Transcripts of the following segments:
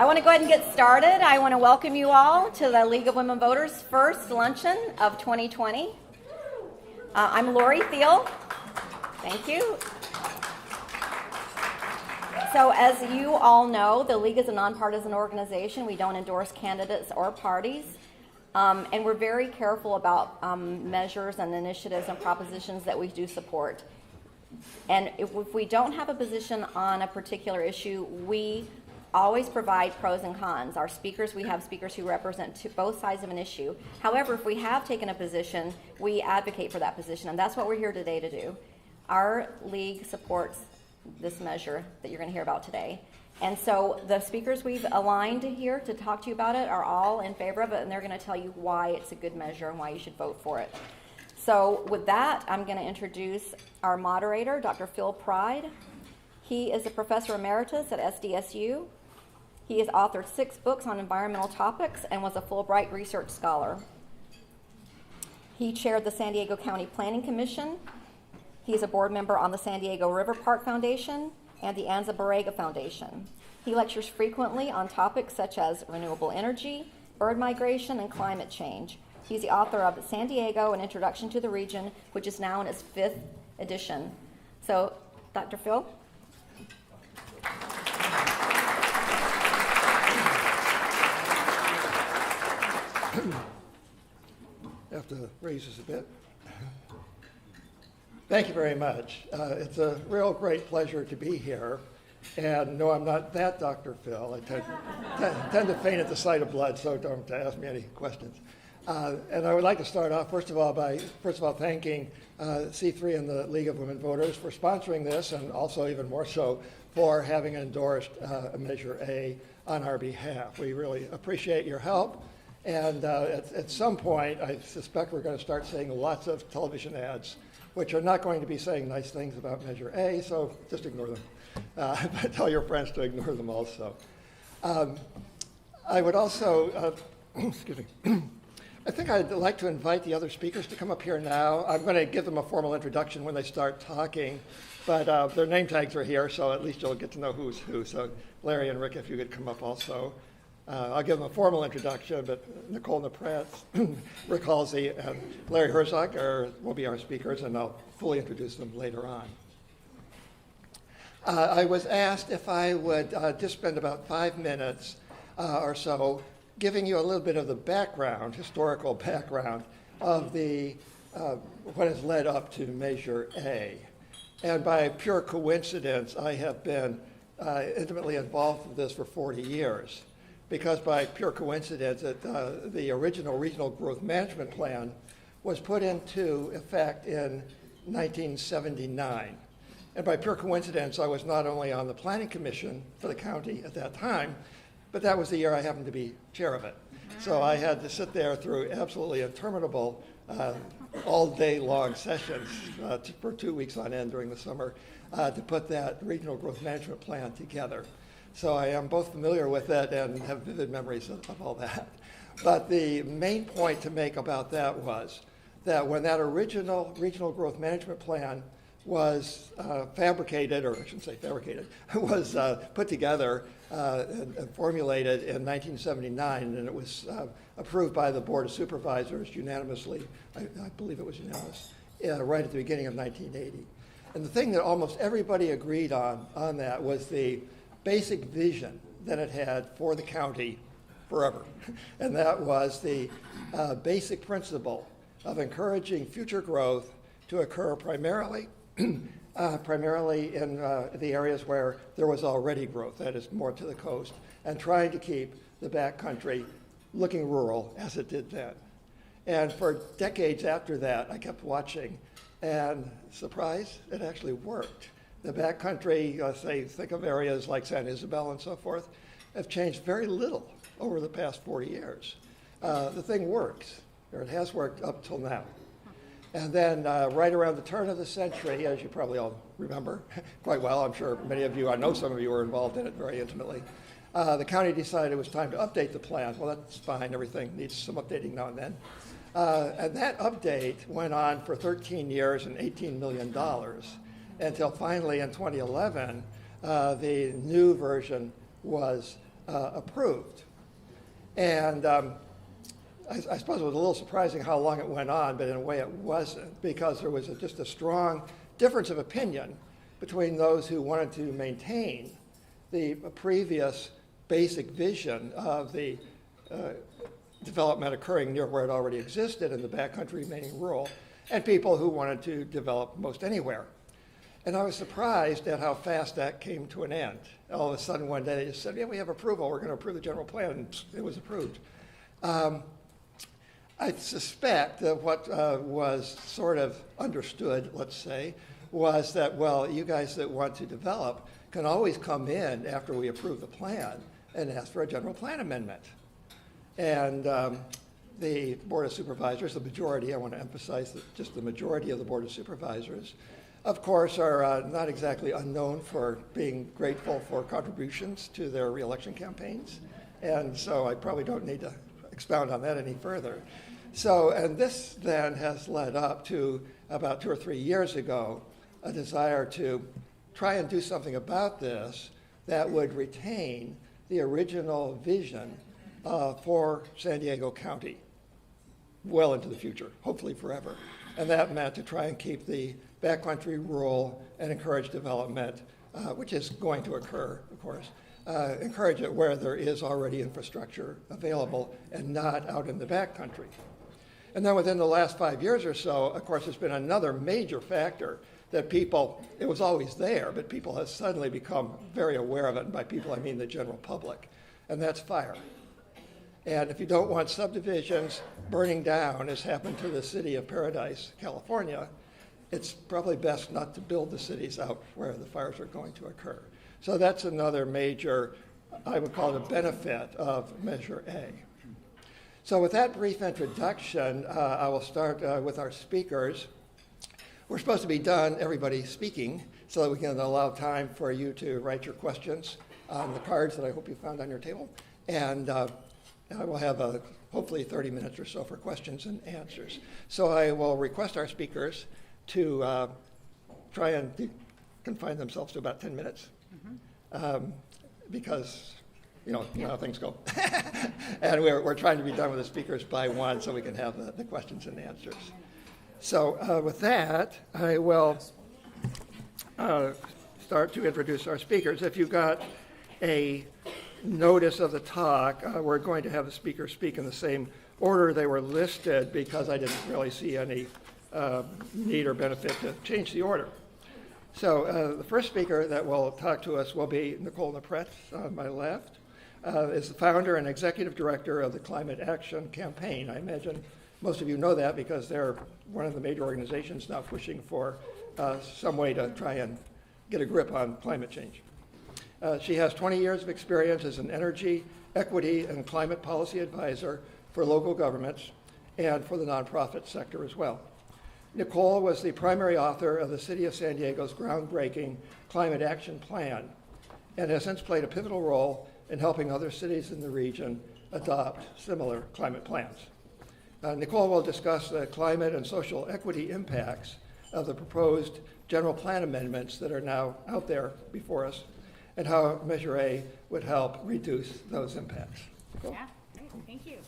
I want to go ahead and get started. I want to welcome you all to the League of Women Voters' first luncheon of 2020. I'm Lori Thiel. Thank you. So as you all know, the League is a nonpartisan organization. We don't endorse candidates or parties. And we're very careful about measures and initiatives and propositions that we do support. And if we don't have a position on a particular issue, we always provide pros and cons. Our speakers, we have speakers who represent both sides of an issue. However, if we have taken a position, we advocate for that position, and that's what we're here today to do. Our league supports this measure that you're going to hear about today. And so the speakers we've aligned here to talk to you about it are all in favor of it, and they're going to tell you why it's a good measure and why you should vote for it. So with that, I'm going to introduce our moderator, Dr. Phil Pride. He is a professor emeritus at SDSU. He has authored 6 books on environmental topics and was a Fulbright Research Scholar. He chaired the San Diego County Planning Commission. He is a board member on the San Diego River Park Foundation and the Anza Borrega Foundation. He lectures frequently on topics such as renewable energy, bird migration, and climate change. He's the author of San Diego, An Introduction to the Region, which is now in its 5th edition. So, Dr. Phil? I have to raise this a bit. Thank you very much. It's a real great pleasure to be here. And no, I'm not that Dr. Phil. I tend to faint at the sight of blood, so don't ask me any questions. And I would like to start off, first of all, thanking C3 and the League of Women Voters for sponsoring this, and also even more so for having endorsed Measure A on our behalf. We really appreciate your help. And at some point, I suspect we're going to start seeing lots of television ads, which are not going to be saying nice things about Measure A, so just ignore them. But tell your friends to ignore them also. I would also, excuse me, I think I'd like to invite the other speakers to come up here now. I'm going to give them a formal introduction when they start talking, but their name tags are here, so at least you'll get to know who's who. So Larry and Rick, if you could come up also. I'll give them a formal introduction, but Nicole Napratz, Rick Halsey, and Larry Herzog will be our speakers, and I'll fully introduce them later on. I was asked if I would just spend about 5 minutes or so giving you a little bit of the background, historical background, of what has led up to Measure A. And by pure coincidence, I have been intimately involved with this for 40 years. Because by pure coincidence, the original Regional Growth Management Plan was put into effect in 1979. And by pure coincidence, I was not only on the Planning Commission for the county at that time, but that was the year I happened to be chair of it. So I had to sit there through absolutely interminable, all-day-long sessions for 2 weeks on end during the summer to put that Regional Growth Management Plan together. So I am both familiar with it and have vivid memories of all that. But the main point to make about that was that when that original Regional Growth Management Plan was fabricated, or I shouldn't say fabricated, was put together and formulated in 1979, and it was approved by the Board of Supervisors unanimously. I believe it was unanimous, right at the beginning of 1980. And the thing that almost everybody agreed on that was the basic vision that it had for the county forever. And that was the basic principle of encouraging future growth to occur primarily in the areas where there was already growth, that is more to the coast, and trying to keep the backcountry looking rural as it did then. And for decades after that, I kept watching, and surprise, it actually worked. The backcountry, think of areas like San Isabel and so forth, have changed very little over the past 40 years. The thing works, or it has worked up till now. And then right around the turn of the century, as you probably all remember quite well, I'm sure many of you, I know some of you were involved in it very intimately, the county decided it was time to update the plan. Well, that's fine, everything needs some updating now and then. And that update went on for 13 years and $18 million. Until finally in 2011, the new version was approved. And I suppose it was a little surprising how long it went on, but in a way it wasn't, because there was just a strong difference of opinion between those who wanted to maintain the previous basic vision of the development occurring near where it already existed and the backcountry remaining rural, and people who wanted to develop most anywhere. And I was surprised at how fast that came to an end. All of a sudden one day they just said, yeah, we have approval, we're going to approve the general plan, and it was approved. I suspect that what was sort of understood, let's say, was that, well, you guys that want to develop can always come in after we approve the plan and ask for a general plan amendment. And the Board of Supervisors, the majority, I want to emphasize that just the majority of the Board of Supervisors, of course, are not exactly unknown for being grateful for contributions to their reelection campaigns. And so I probably don't need to expound on that any further. So, and this then has led up to about 2 or 3 years ago, a desire to try and do something about this that would retain the original vision for San Diego County well into the future, hopefully forever. And that meant to try and keep the backcountry rural and encourage development, which is going to occur, of course, encourage it where there is already infrastructure available and not out in the backcountry. And then within the last 5 years or so, of course, there's been another major factor that people, it was always there, but people have suddenly become very aware of it. And by people, I mean the general public. And that's fire. And if you don't want subdivisions burning down, as happened to the city of Paradise, California, it's probably best not to build the cities out where the fires are going to occur. So that's another major, I would call it a benefit of Measure A. So with that brief introduction, I will start with our speakers. We're supposed to be done, everybody speaking, so that we can allow time for you to write your questions on the cards that I hope you found on your table. And I will have hopefully 30 minutes or so for questions and answers. So I will request our speakers to try and confine themselves to about 10 minutes, because you know how things go. And we're trying to be done with the speakers by 1 so we can have the questions and answers. So with that, I will start to introduce our speakers. If you got a notice of the talk, we're going to have the speakers speak in the same order they were listed, because I didn't really see any need or benefit to change the order. So the first speaker that will talk to us will be Nicole Napret on my left. Is the founder and executive director of the Climate Action Campaign. I imagine most of you know that because they're one of the major organizations now pushing for some way to try and get a grip on climate change. She has 20 years of experience as an energy, equity, and climate policy advisor for local governments and for the nonprofit sector as well. Nicole was the primary author of the City of San Diego's groundbreaking Climate Action Plan and has since played a pivotal role in helping other cities in the region adopt similar climate plans. Nicole will discuss the climate and social equity impacts of the proposed general plan amendments that are now out there before us, and how Measure A would help reduce those impacts. Nicole? Yeah, great. Thank you.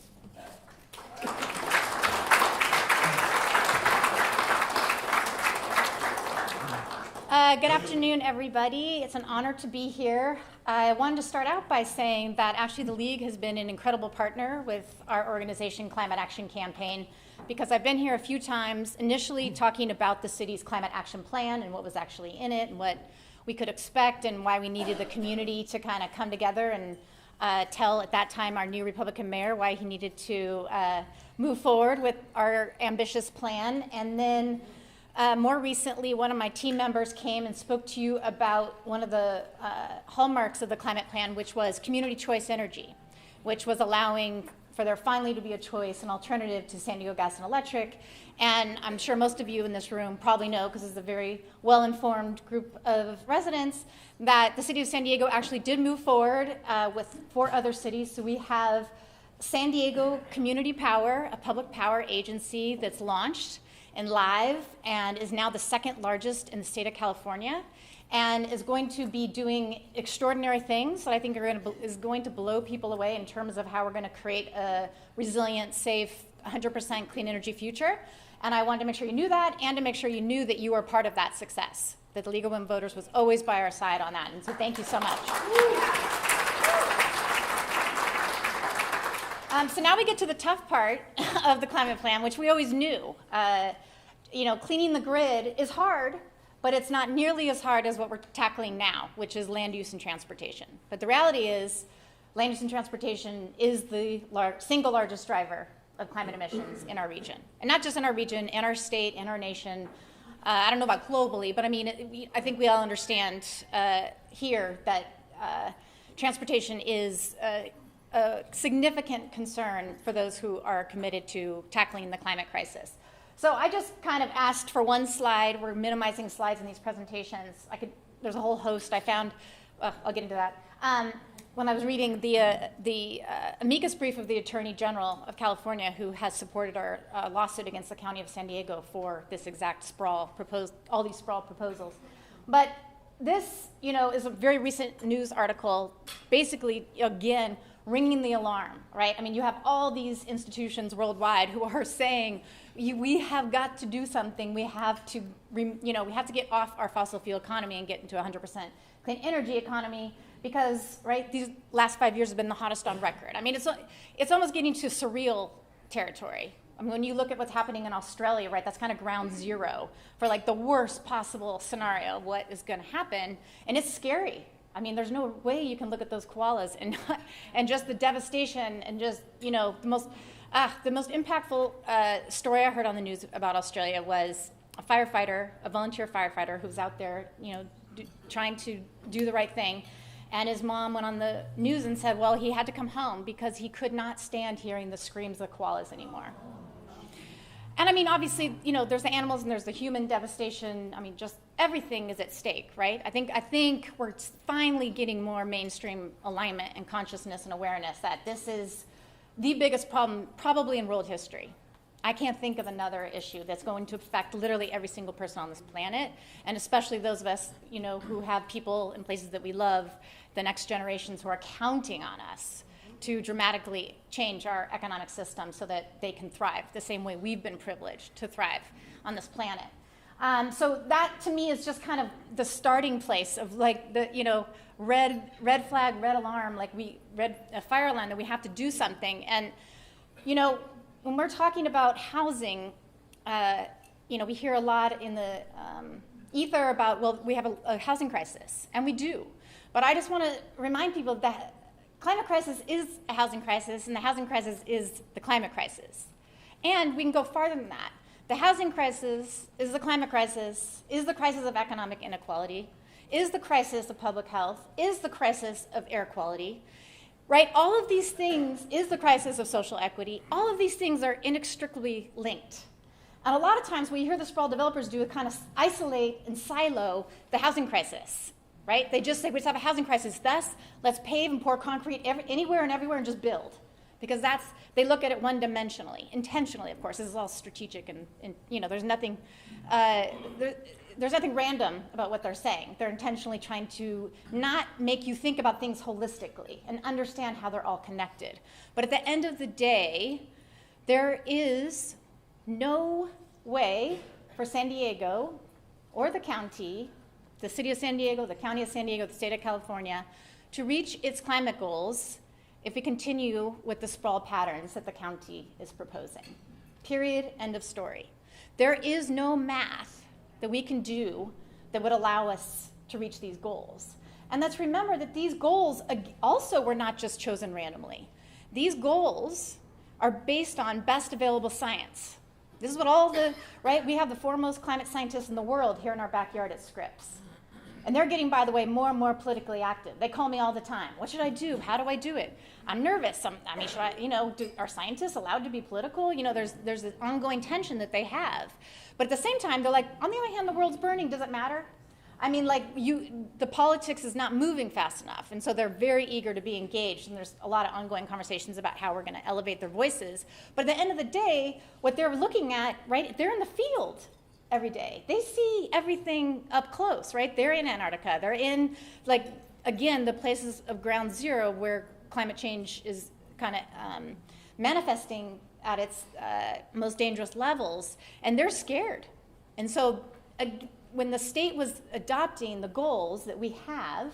Good afternoon, everybody. It's an honor to be here. I wanted to start out by saying that actually the League has been an incredible partner with our organization, Climate Action Campaign, because I've been here a few times, initially talking about the city's climate action plan and what was actually in it and what we could expect and why we needed the community to kind of come together and tell, at that time, our new Republican mayor why he needed to move forward with our ambitious plan. And then more recently, one of my team members came and spoke to you about one of the hallmarks of the climate plan, which was community choice energy, which was allowing for there finally to be a choice, an alternative to San Diego Gas and Electric. And I'm sure most of you in this room probably know, because it's a very well-informed group of residents, that the city of San Diego actually did move forward with 4 other cities. So we have San Diego Community Power, a public power agency that's launched and live and is now the 2nd largest in the state of California. and is going to be doing extraordinary things that I think is going to blow people away in terms of how we're going to create a resilient, safe, 100% clean energy future. And I wanted to make sure you knew that, and to make sure you knew that you were part of that success, that the League of Women Voters was always by our side on that. And so thank you so much. So now we get to the tough part of the climate plan, which we always knew. Cleaning the grid is hard, but it's not nearly as hard as what we're tackling now, which is land use and transportation. But the reality is, land use and transportation is the single largest driver of climate emissions in our region. And not just in our region, in our state, in our nation. I don't know about globally, but I mean, I think we all understand here that transportation is a significant concern for those who are committed to tackling the climate crisis. So I just kind of asked for one slide. We're minimizing slides in these presentations. There's a whole host I found. I'll get into that. When I was reading the amicus brief of the Attorney General of California, who has supported our lawsuit against the County of San Diego for this exact all these sprawl proposals. But this, is a very recent news article, basically, again, ringing the alarm, right? I mean, you have all these institutions worldwide who are saying, we have got to do something. We have to, we have to get off our fossil fuel economy and get into a 100% clean energy economy because, right, these last 5 years have been the hottest on record. I mean, it's almost getting to surreal territory. I mean, when you look at what's happening in Australia, right, that's kind of ground zero for like the worst possible scenario of what is going to happen, and it's scary. I mean, there's no way you can look at those koalas and just the devastation and just, the most impactful story I heard on the news about Australia was a volunteer firefighter who was out there, trying to do the right thing. And his mom went on the news and said, well, he had to come home because he could not stand hearing the screams of koalas anymore. And I mean, obviously, there's the animals and there's the human devastation. I mean, just everything is at stake, right? I think we're finally getting more mainstream alignment and consciousness and awareness that this is the biggest problem probably in world history. I can't think of another issue that's going to affect literally every single person on this planet, and especially those of us, who have people in places that we love, the next generations who are counting on us to dramatically change our economic system so that they can thrive the same way we've been privileged to thrive on this planet. So that, to me, is just kind of the starting place of like the, red flag, red alarm, like a fire alarm that we have to do something. And, when we're talking about housing, we hear a lot in the ether about, well, we have a housing crisis, and we do. But I just want to remind people that climate crisis is a housing crisis, and the housing crisis is the climate crisis. And we can go farther than that. The housing crisis is the climate crisis, is the crisis of economic inequality, is the crisis of public health, is the crisis of air quality, right? All of these things is the crisis of social equity. All of these things are inextricably linked. And a lot of times what you hear the sprawl developers do is kind of isolate and silo the housing crisis. Right? They just say, we just have a housing crisis, thus, let's pave and pour concrete anywhere and everywhere and just build. Because they look at it one-dimensionally, intentionally, of course. This is all strategic and there's nothing random about what they're saying. They're intentionally trying to not make you think about things holistically and understand how they're all connected. But at the end of the day, there is no way for San Diego or the county, the city of San Diego, the county of San Diego, the state of California, to reach its climate goals if we continue with the sprawl patterns that the county is proposing. Period, end of story. There is no math that we can do that would allow us to reach these goals. And let's remember that these goals also were not just chosen randomly. These goals are based on best available science. This is what we have the foremost climate scientists in the world here in our backyard at Scripps. And they're getting, by the way, more and more politically active. They call me all the time. What should I do? How do I do it? I'm nervous. Should I, are scientists allowed to be political? There's this ongoing tension that they have. But at the same time, they're like, on the other hand, the world's burning. Does it matter? I mean, the politics is not moving fast enough. And so they're very eager to be engaged. And there's a lot of ongoing conversations about how we're going to elevate their voices. But at the end of the day, what they're looking at, right, they're in the field. every day. They see everything up close, right? They're in Antarctica. They're in, like, again, the places of ground zero where climate change is kind of manifesting at its most dangerous levels, and they're scared. And so when the state was adopting the goals that we have,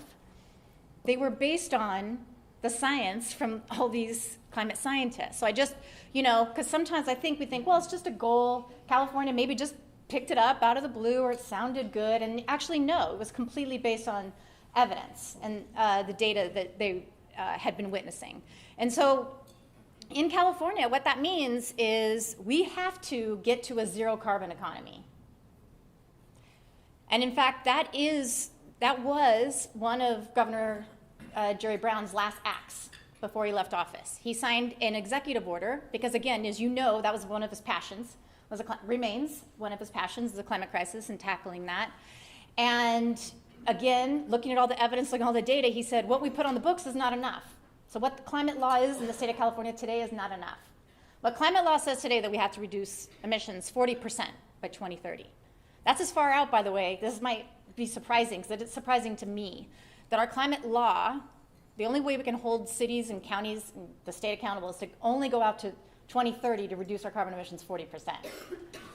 they were based on the science from all these climate scientists. So I just, because sometimes we think, well, it's just a goal. California maybe just picked it up out of the blue, or it sounded good. And actually, no, it was completely based on evidence and the data that they had been witnessing. And so in California, what that means is we have to get to a zero carbon economy. And in fact, that was one of Governor Jerry Brown's last acts before he left office. He signed an executive order because, again, as you know, that was one of his passions, remains one of his passions, the climate crisis and tackling that. And again, looking at all the evidence, looking at all the data, he said, what we put on the books is not enough. So what the climate law is in the state of California today is not enough. But climate law says today that we have to reduce emissions 40% by 2030. That's as far out, by the way, this might be surprising, because it's surprising to me, that our climate law, the only way we can hold cities and counties and the state accountable is to only go out to 2030 to reduce our carbon emissions 40%.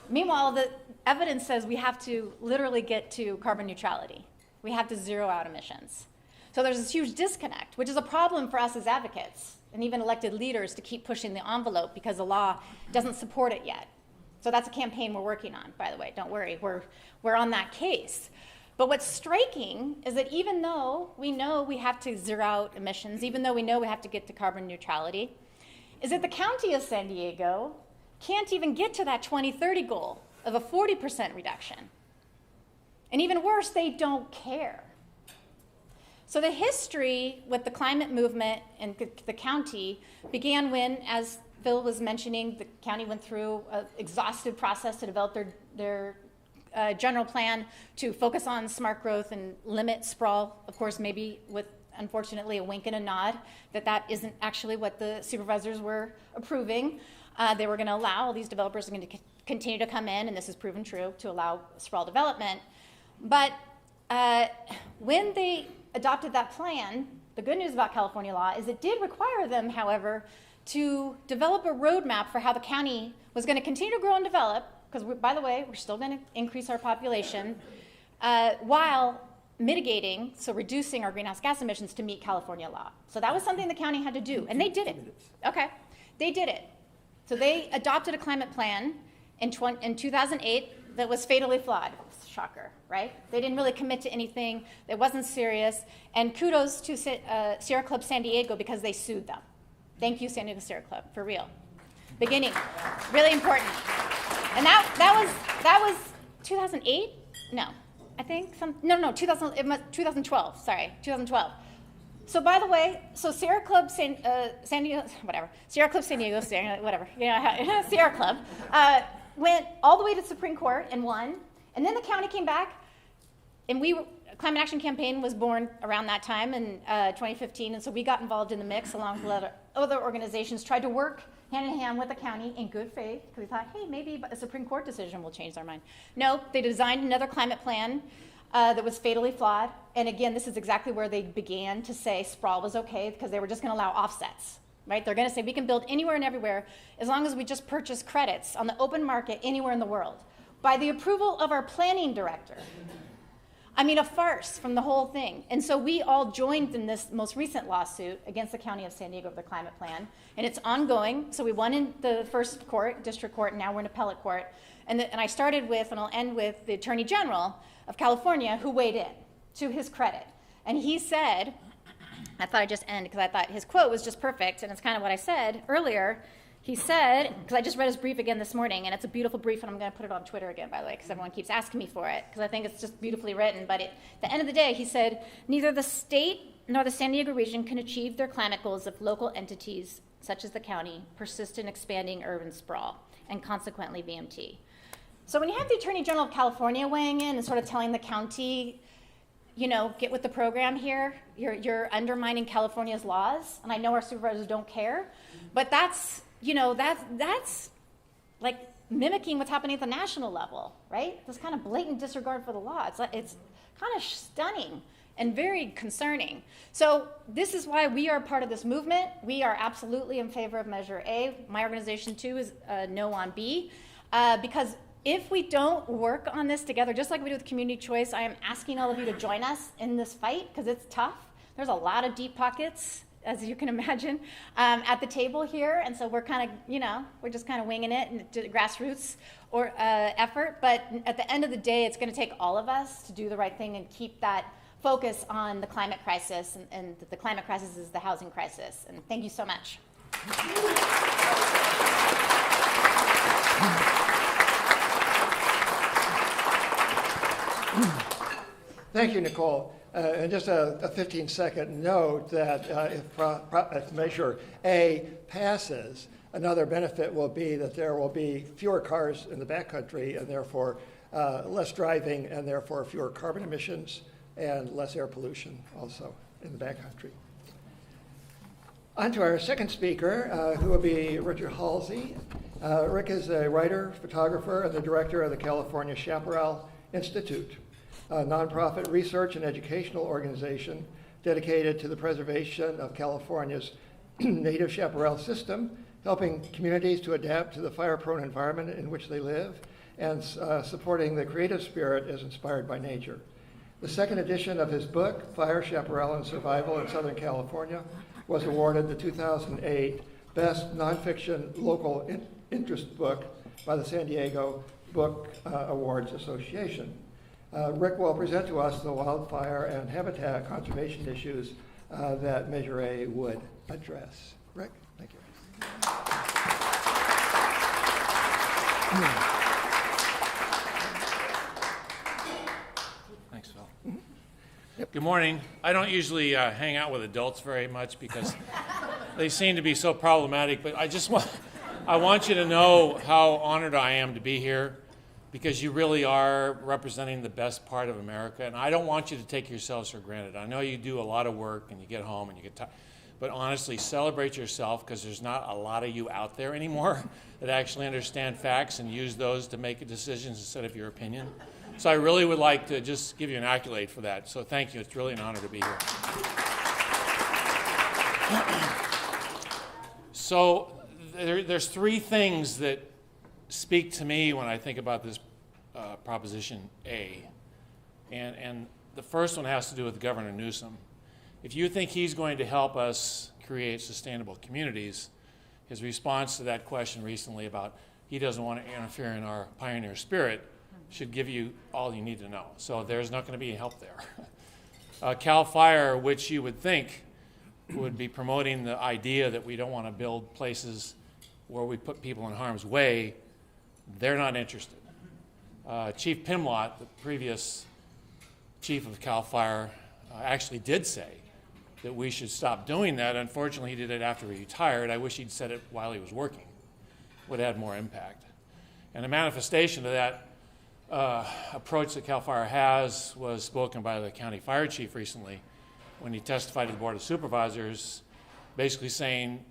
Meanwhile, the evidence says we have to literally get to carbon neutrality. We have to zero out emissions. So there's this huge disconnect, which is a problem for us as advocates and even elected leaders to keep pushing the envelope because the law doesn't support it yet. So that's a campaign we're working on, by the way. Don't worry, we're on that case. But what's striking is that even though we know we have to zero out emissions, even though we know we have to get to carbon neutrality, is that the county of San Diego can't even get to that 2030 goal of a 40% reduction. And even worse, they don't care. So the history with the climate movement and the county began when, as Phil was mentioning, the county went through an exhaustive process to develop their general plan to focus on smart growth and limit sprawl. Of course, maybe with, unfortunately, a wink and a nod that isn't actually what the supervisors were approving. They were going to allow all these developers to continue to come in, and this has proven true, to allow sprawl development. But when they adopted that plan, the good news about California law is it did require them, however, to develop a roadmap for how the county was going to continue to grow and develop, because, by the way, we're still going to increase our population, while mitigating, so reducing our greenhouse gas emissions to meet California law. So that was something the county had to do, and they did it. Okay, they did it. So they adopted a climate plan in 2008 that was fatally flawed. Shocker, right? They didn't really commit to anything. It wasn't serious. And kudos to Sierra Club San Diego because they sued them. Thank you, San Diego Sierra Club, for real. Beginning, really important. And that was 2008? No, I think 2012. Sorry, 2012. So by the way, Sierra Club San Diego, whatever. Sierra Club San Diego, whatever. Sierra Club went all the way to the Supreme Court and won. And then the county came back, and Climate Action Campaign was born around that time in 2015, and so we got involved in the mix along with other organizations, tried to work hand in hand with the county in good faith, because we thought, hey, maybe a Supreme Court decision will change their mind. No, they designed another climate plan that was fatally flawed, and again, this is exactly where they began to say sprawl was okay, because they were just going to allow offsets. Right? They're going to say we can build anywhere and everywhere as long as we just purchase credits on the open market anywhere in the world. By the approval of our planning director. I mean, a farce from the whole thing. And so we all joined in this most recent lawsuit against the County of San Diego for the climate plan. And it's ongoing. So we won in the first court, district court, and now we're in appellate court. And I started with, and I'll end with, the Attorney General of California, who weighed in, to his credit. And he said, I thought I'd just end because I thought his quote was just perfect, and it's kind of what I said earlier. He said, because I just read his brief again this morning, and it's a beautiful brief, and I'm going to put it on Twitter again, by the way, because everyone keeps asking me for it, because I think it's just beautifully written. But at the end of the day, he said, neither the state nor the San Diego region can achieve their climate goals if local entities, such as the county, persist in expanding urban sprawl, and consequently VMT. So when you have the Attorney General of California weighing in and sort of telling the county, get with the program here, you're undermining California's laws, and I know our supervisors don't care, but that's like mimicking what's happening at the national level, right? This kind of blatant disregard for the law. It's kind of stunning and very concerning. So this is why we are part of this movement. We are absolutely in favor of Measure A. My organization, too, is no on B, because if we don't work on this together, just like we do with community choice, I am asking all of you to join us in this fight, because it's tough. There's a lot of deep pockets, as you can imagine, at the table here. And so we're kind of, we're just kind of winging it and grassroots or effort. But at the end of the day, it's going to take all of us to do the right thing and keep that focus on the climate crisis. And the climate crisis is the housing crisis. And thank you so much. Thank you, Nicole. And just a 15-second note that if Measure A passes, another benefit will be that there will be fewer cars in the backcountry and therefore less driving and therefore fewer carbon emissions and less air pollution also in the backcountry. On to our second speaker, who will be Richard Halsey. Rick is a writer, photographer, and the director of the California Chaparral Institute, a nonprofit research and educational organization dedicated to the preservation of California's native chaparral system, helping communities to adapt to the fire-prone environment in which they live, and supporting the creative spirit as inspired by nature. The second edition of his book, Fire, Chaparral, and Survival in Southern California, was awarded the 2008 Best Nonfiction Local Interest Book by the San Diego Book Awards Association. Rick will present to us the wildfire and habitat conservation issues that Measure A would address. Rick, thank you. Thanks, Phil. Mm-hmm. Yep. Good morning. I don't usually hang out with adults very much because they seem to be so problematic, but I want you to know how honored I am to be here, because you really are representing the best part of America, and I don't want you to take yourselves for granted. I know you do a lot of work, and you get home, and you get tired, but honestly, celebrate yourself, because there's not a lot of you out there anymore that actually understand facts and use those to make decisions instead of your opinion. So I really would like to just give you an accolade for that. So thank you. It's really an honor to be here. So there's three things that speak to me when I think about this Proposition A. And the first one has to do with Governor Newsom. If you think he's going to help us create sustainable communities, his response to that question recently about he doesn't want to interfere in our pioneer spirit should give you all you need to know. So there's not going to be any help there. CAL FIRE, which you would think would be promoting the idea that we don't want to build places where we put people in harm's way, they're not interested. Chief Pimlott, the previous chief of CAL FIRE, actually did say that we should stop doing that. Unfortunately, he did it after he retired. I wish he'd said it while he was working. Would have had more impact. And a manifestation of that approach that CAL FIRE has was spoken by the county fire chief recently when he testified to the Board of Supervisors, basically saying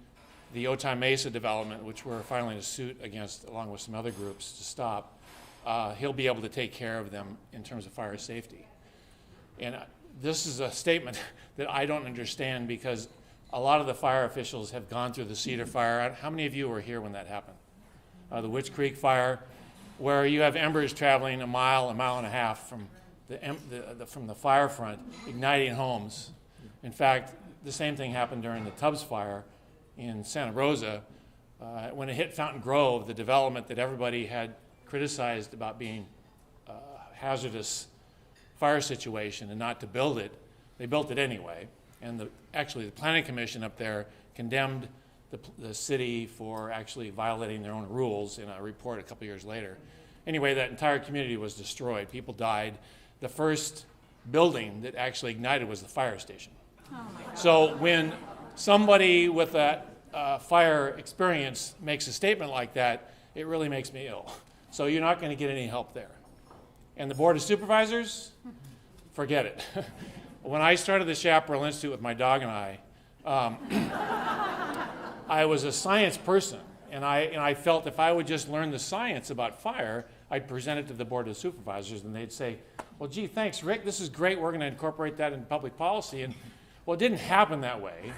the Otay Mesa development, which we're filing a suit against along with some other groups to stop, he'll be able to take care of them in terms of fire safety. And this is a statement that I don't understand, because a lot of the fire officials have gone through the Cedar Fire. How many of you were here when that happened? The Witch Creek Fire, where you have embers traveling a mile and a half from the fire front, igniting homes. In fact, the same thing happened during the Tubbs Fire in Santa Rosa. When it hit Fountain Grove, the development that everybody had criticized about being a hazardous fire situation and not to build it, they built it anyway. And actually the Planning Commission up there condemned the city for actually violating their own rules in a report a couple years later. Anyway, that entire community was destroyed. People died. The first building that actually ignited was the fire station. Oh my God. So when somebody with that fire experience makes a statement like that, it really makes me ill. So you're not going to get any help there. And the Board of Supervisors, forget it. When I started the Chaparral Institute with my dog and I was a science person, And I felt if I would just learn the science about fire, I'd present it to the Board of Supervisors, and they'd say, well, gee, thanks, Rick. This is great. We're going to incorporate that in public policy. And, well, it didn't happen that way.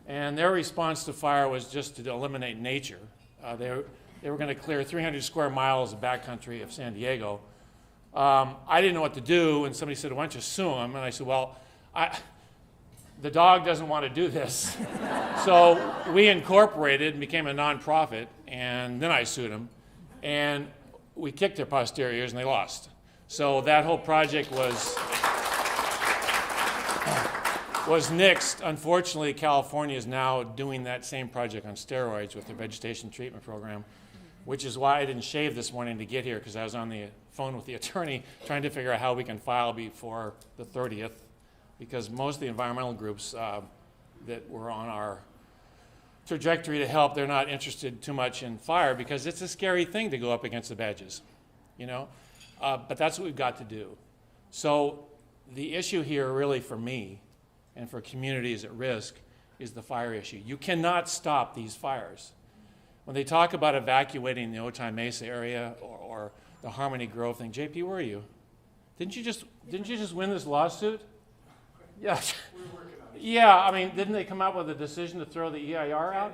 And their response to fire was just to eliminate nature. They were going to clear 300 square miles of backcountry of San Diego. I didn't know what to do, and somebody said, why don't you sue them? And I said, well, the dog doesn't want to do this. So we incorporated and became a nonprofit, and then I sued them. And we kicked their posteriors, and they lost. So that whole project was nixed. Unfortunately, California is now doing that same project on steroids with their vegetation treatment program, which is why I didn't shave this morning to get here, because I was on the phone with the attorney trying to figure out how we can file before the 30th, because most of the environmental groups that were on our trajectory to help, they're not interested too much in fire because it's a scary thing to go up against the badges, you know? But that's what we've got to do. So the issue here really for me and for communities at risk is the fire issue. You cannot stop these fires. When they talk about evacuating the Otay Mesa area or the Harmony Grove thing, JP, where are you? Didn't you just win this lawsuit? Yeah. Yeah, I mean, didn't they come out with a decision to throw the EIR out?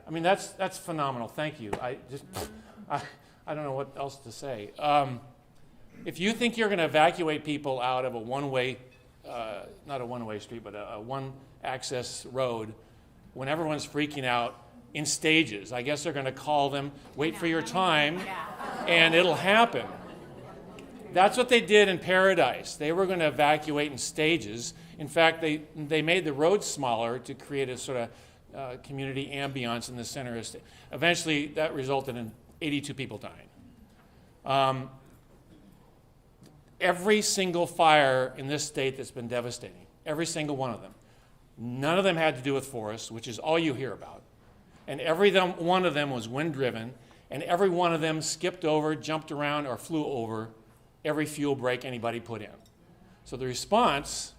I mean, that's phenomenal. Thank you. I don't know what else to say. If you think you're going to evacuate people out of a one-way, not a one-way street, but a one-access road, when everyone's freaking out in stages, I guess they're going to call them, wait for your time, and it'll happen. That's what they did in Paradise. They were going to evacuate in stages. In fact, they made the roads smaller to create a sort of community ambiance in the center. Eventually, that resulted in 82 people dying. Every single fire in this state that's been devastating, every single one of them, none of them had to do with forests, which is all you hear about. And every one of them was wind-driven, and every one of them skipped over, jumped around, or flew over every fuel break anybody put in. So the response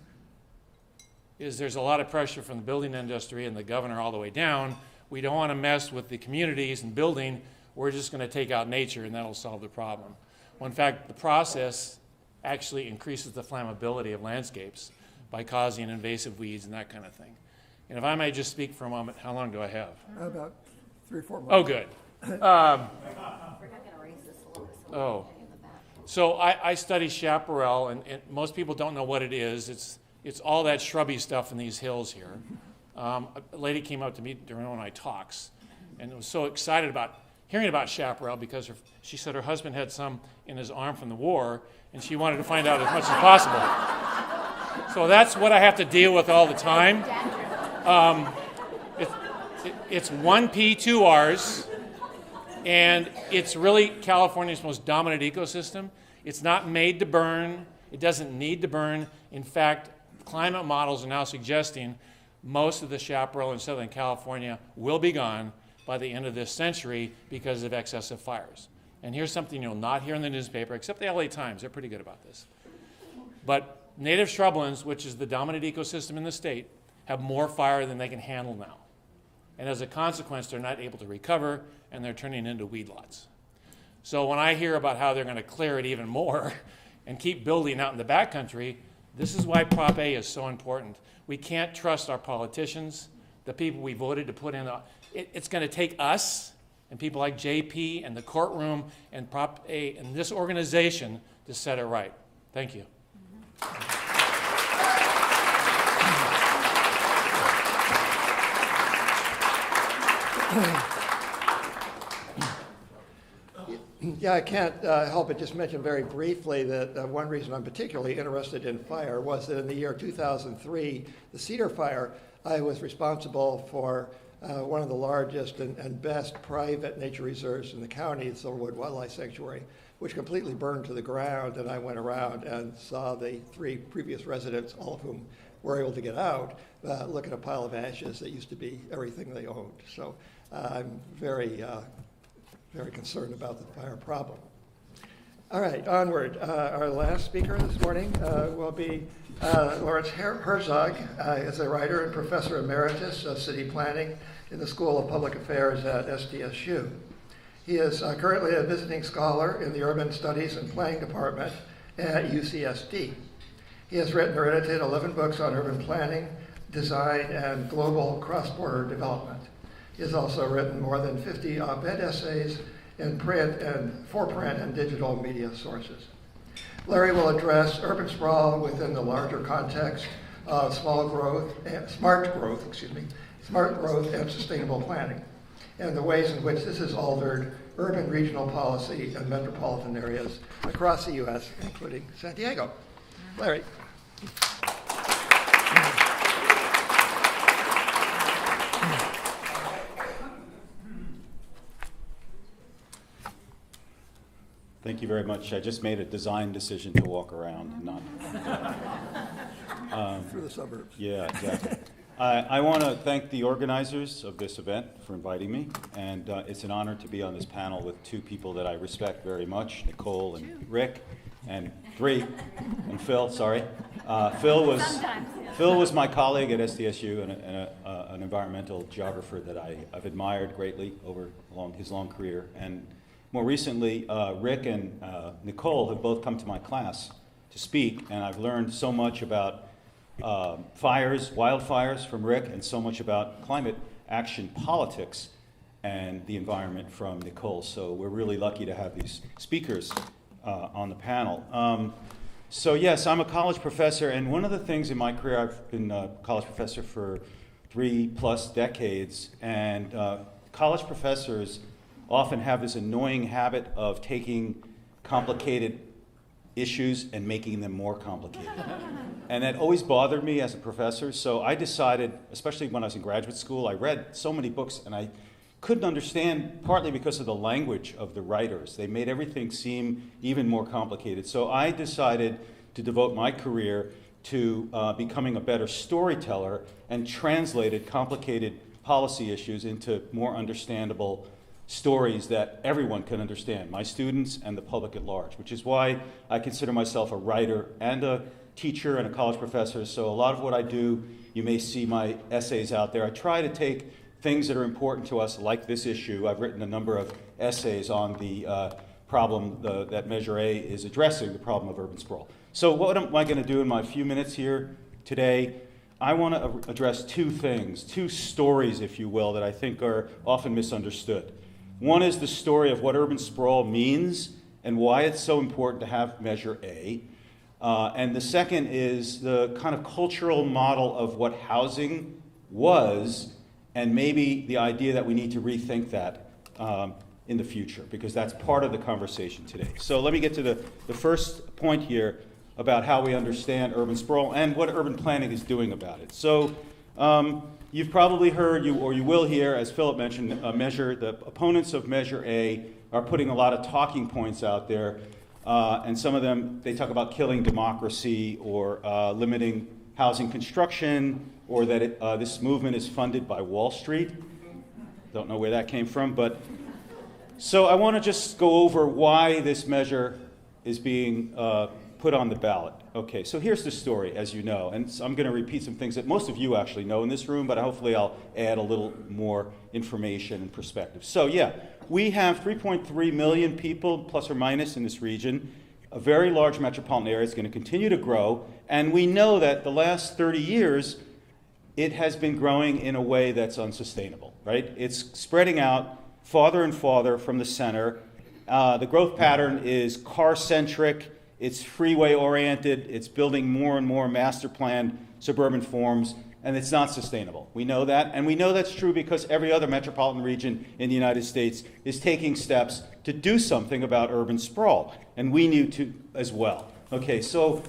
is there's a lot of pressure from the building industry and the governor all the way down. We don't want to mess with the communities and building. We're just going to take out nature, and that'll solve the problem. Well, in fact, the process actually increases the flammability of landscapes by causing invasive weeds and that kind of thing. And if I may just speak for a moment, how long do I have? About 3 or 4 months. Oh, good. We're not going to raise this a little bit. Oh. So I study chaparral, and most people don't know what it is. It's all that shrubby stuff in these hills here. A lady came up to me during one of my talks and was so excited about hearing about chaparral because she said her husband had some in his arm from the war, and she wanted to find out as much as possible. So that's what I have to deal with all the time. It's 1P, 2 Rs, and it's really California's most dominant ecosystem. It's not made to burn. It doesn't need to burn. In fact, climate models are now suggesting most of the chaparral in Southern California will be gone by the end of this century because of excessive fires. And here's something you'll not hear in the newspaper, except the LA Times. They're pretty good about this. But native shrublands, which is the dominant ecosystem in the state, have more fire than they can handle now. And as a consequence, they're not able to recover, and they're turning into weed lots. So when I hear about how they're going to clear it even more and keep building out in the backcountry, this is why Prop A is so important. We can't trust our politicians, the people we voted to put in. It's going to take us and people like JP and the courtroom and Prop A and this organization to set it right. Thank you. Yeah, I can't help but just mention very briefly that one reason I'm particularly interested in fire was that in the year 2003, the Cedar Fire, I was responsible for one of the largest and best private nature reserves in the county, the Silverwood Wildlife Sanctuary, which completely burned to the ground. And I went around and saw the 3 previous residents, all of whom were able to get out, look at a pile of ashes that used to be everything they owned. So I'm very concerned about the fire problem. All right, onward. Our last speaker this morning will be Lawrence Herzog. Is a writer and professor emeritus of city planning in the School of Public Affairs at SDSU. He is currently a visiting scholar in the Urban Studies and Planning Department at UCSD. He has written or edited 11 books on urban planning, design, and global cross-border development. He has also written more than 50 op-ed essays in print and for print and digital media sources. Larry will address urban sprawl within the larger context of smart growth and sustainable planning, and the ways in which this has altered urban regional policy in metropolitan areas across the U.S., including San Diego. Larry. Thank you very much. I just made a design decision to walk around, not Through the suburbs. yeah, exactly. I want to thank the organizers of this event for inviting me, and it's an honor to be on this panel with two people that I respect very much, Nicole and Rick, and and Phil, sorry. Phil was my colleague at SDSU and an environmental geographer that I've admired greatly over his long career. And more recently, Rick and Nicole have both come to my class to speak, and I've learned so much about wildfires from Rick, and so much about climate action politics and the environment from Nicole. So we're really lucky to have these speakers on the panel. So yes, I'm a college professor, and one of the things in my career, I've been a college professor for 3+ decades, and college professors often have this annoying habit of taking complicated issues and making them more complicated. And that always bothered me as a professor, so I decided, especially when I was in graduate school, I read so many books and I couldn't understand, partly because of the language of the writers. They made everything seem even more complicated. So I decided to devote my career to becoming a better storyteller and translated complicated policy issues into more understandable stories that everyone can understand, my students and the public at large, which is why I consider myself a writer and a teacher and a college professor. So a lot of what I do, you may see my essays out there. I try to take things that are important to us, like this issue. I've written a number of essays on the problem that Measure A is addressing, the problem of urban sprawl. So what am I going to do in my few minutes here today? I want to address two things, two stories, if you will, that I think are often misunderstood. One is the story of what urban sprawl means and why it's so important to have Measure A. And the second is the kind of cultural model of what housing was, and maybe the idea that we need to rethink that in the future, because that's part of the conversation today. So let me get to the first point here about how we understand urban sprawl and what urban planning is doing about it. So you've probably heard, or you will hear, as Philip mentioned, the opponents of Measure A are putting a lot of talking points out there, and some of them, they talk about killing democracy or limiting housing construction, or that this movement is funded by Wall Street. Don't know where that came from, but so I want to just go over why this measure is being put on the ballot. Okay, so here's the story, as you know, and so I'm going to repeat some things that most of you actually know in this room, but hopefully I'll add a little more information and perspective. So yeah, we have 3.3 million people, plus or minus, in this region. A very large metropolitan area is going to continue to grow, and we know that the last 30 years, it has been growing in a way that's unsustainable, right? It's spreading out farther and farther from the center. The growth pattern is car-centric, it's freeway-oriented, it's building more and more master-planned suburban forms, and it's not sustainable. We know that, and we know that's true because every other metropolitan region in the United States is taking steps to do something about urban sprawl, and we need to as well. Okay, so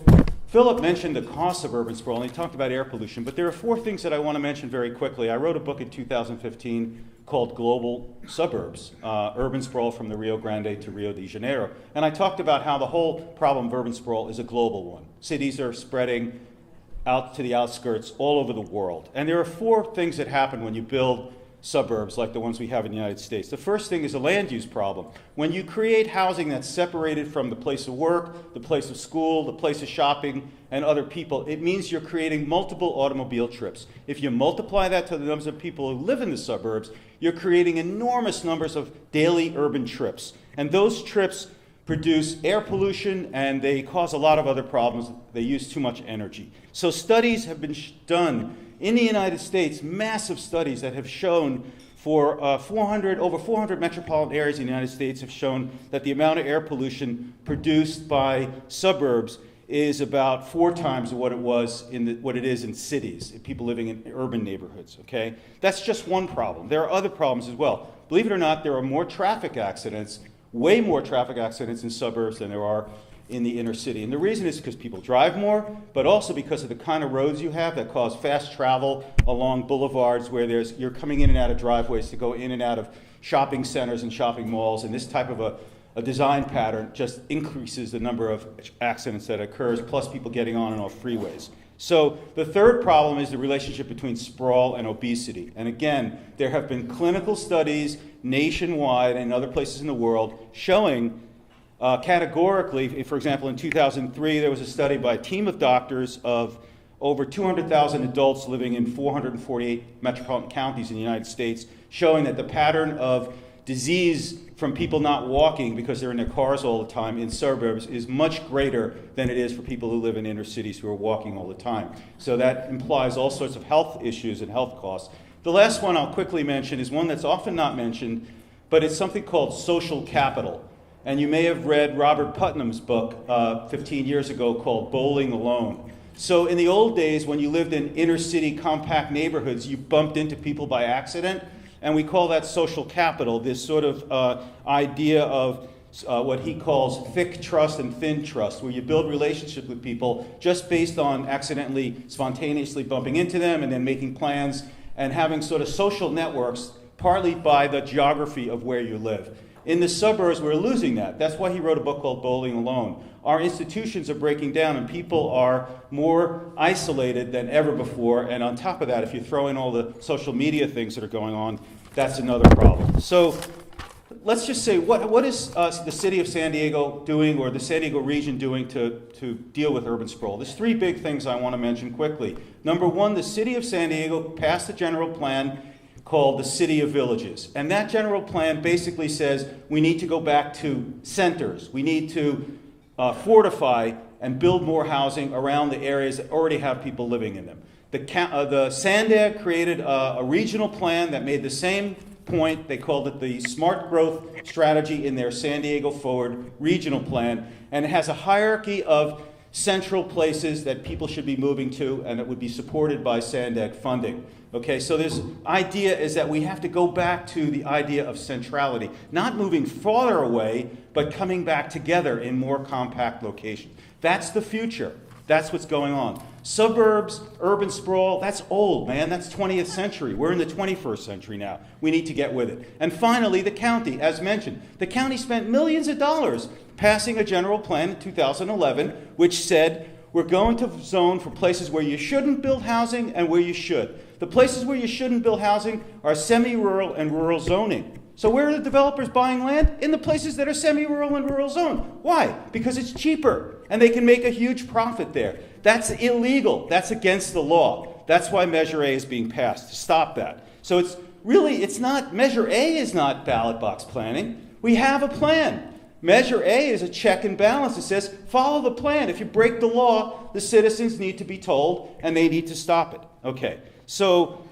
Philip mentioned the costs of urban sprawl, and he talked about air pollution, but there are 4 things that I want to mention very quickly. I wrote a book in 2015 called Global Suburbs, Urban Sprawl from the Rio Grande to Rio de Janeiro. And I talked about how the whole problem of urban sprawl is a global one. Cities are spreading out to the outskirts all over the world. And there are 4 things that happen when you build suburbs like the ones we have in the United States. The first thing is a land use problem. When you create housing that's separated from the place of work, the place of school, the place of shopping, and other people, it means you're creating multiple automobile trips. If you multiply that to the numbers of people who live in the suburbs, you're creating enormous numbers of daily urban trips. And those trips produce air pollution, and they cause a lot of other problems. They use too much energy. So studies have been done in the United States, massive studies that have shown for over 400 metropolitan areas in the United States have shown that the amount of air pollution produced by suburbs is about 4 times what it is in cities, people living in urban neighborhoods, okay? That's just one problem. There are other problems as well. Believe it or not, there are more traffic accidents, way more traffic accidents in suburbs than there are in the inner city. And the reason is because people drive more, but also because of the kind of roads you have that cause fast travel along boulevards where you're coming in and out of driveways to go in and out of shopping centers and shopping malls, and this type of a design pattern just increases the number of accidents that occurs, plus people getting on and off freeways. So the third problem is the relationship between sprawl and obesity. And again, there have been clinical studies nationwide and in other places in the world showing categorically, for example, in 2003, there was a study by a team of doctors of over 200,000 adults living in 448 metropolitan counties in the United States, showing that the pattern of disease from people not walking because they're in their cars all the time in suburbs is much greater than it is for people who live in inner cities who are walking all the time. So that implies all sorts of health issues and health costs. The last one I'll quickly mention is one that's often not mentioned, but it's something called social capital. And you may have read Robert Putnam's book 15 years ago called Bowling Alone. So in the old days, when you lived in inner city compact neighborhoods, you bumped into people by accident, and we call that social capital, this sort of idea of what he calls thick trust and thin trust, where you build relationships with people just based on accidentally, spontaneously bumping into them and then making plans and having sort of social networks, partly by the geography of where you live. In the suburbs, we're losing that. That's why he wrote a book called Bowling Alone. Our institutions are breaking down, and people are more isolated than ever before. And on top of that, if you throw in all the social media things that are going on, that's another problem. So let's just say, what is the city of San Diego doing, or the San Diego region doing to deal with urban sprawl? There's 3 big things I want to mention quickly. Number 1, the city of San Diego passed a general plan called the City of Villages. And that general plan basically says we need to go back to centers. We need to fortify and build more housing around the areas that already have people living in them. The SANDAG created a regional plan that made the same point. They called it the Smart Growth Strategy in their San Diego Forward regional plan. And it has a hierarchy of central places that people should be moving to, and it would be supported by SANDAG funding. Okay, so this idea is that we have to go back to the idea of centrality, not moving farther away, but coming back together in more compact locations. That's the future. That's what's going on. Suburbs, urban sprawl, that's old, man. That's 20th century. We're in the 21st century now. We need to get with it. And finally, the county, as mentioned. The county spent millions of dollars passing a general plan in 2011, which said we're going to zone for places where you shouldn't build housing and where you should. The places where you shouldn't build housing are semi-rural and rural zoning. So where are the developers buying land? In the places that are semi-rural and rural zone. Why? Because it's cheaper, and they can make a huge profit there. That's illegal. That's against the law. That's why Measure A is being passed, to stop that. So it's not, Measure A is not ballot box planning. We have a plan. Measure A is a check and balance. It says, follow the plan. If you break the law, the citizens need to be told, and they need to stop it. Okay, so,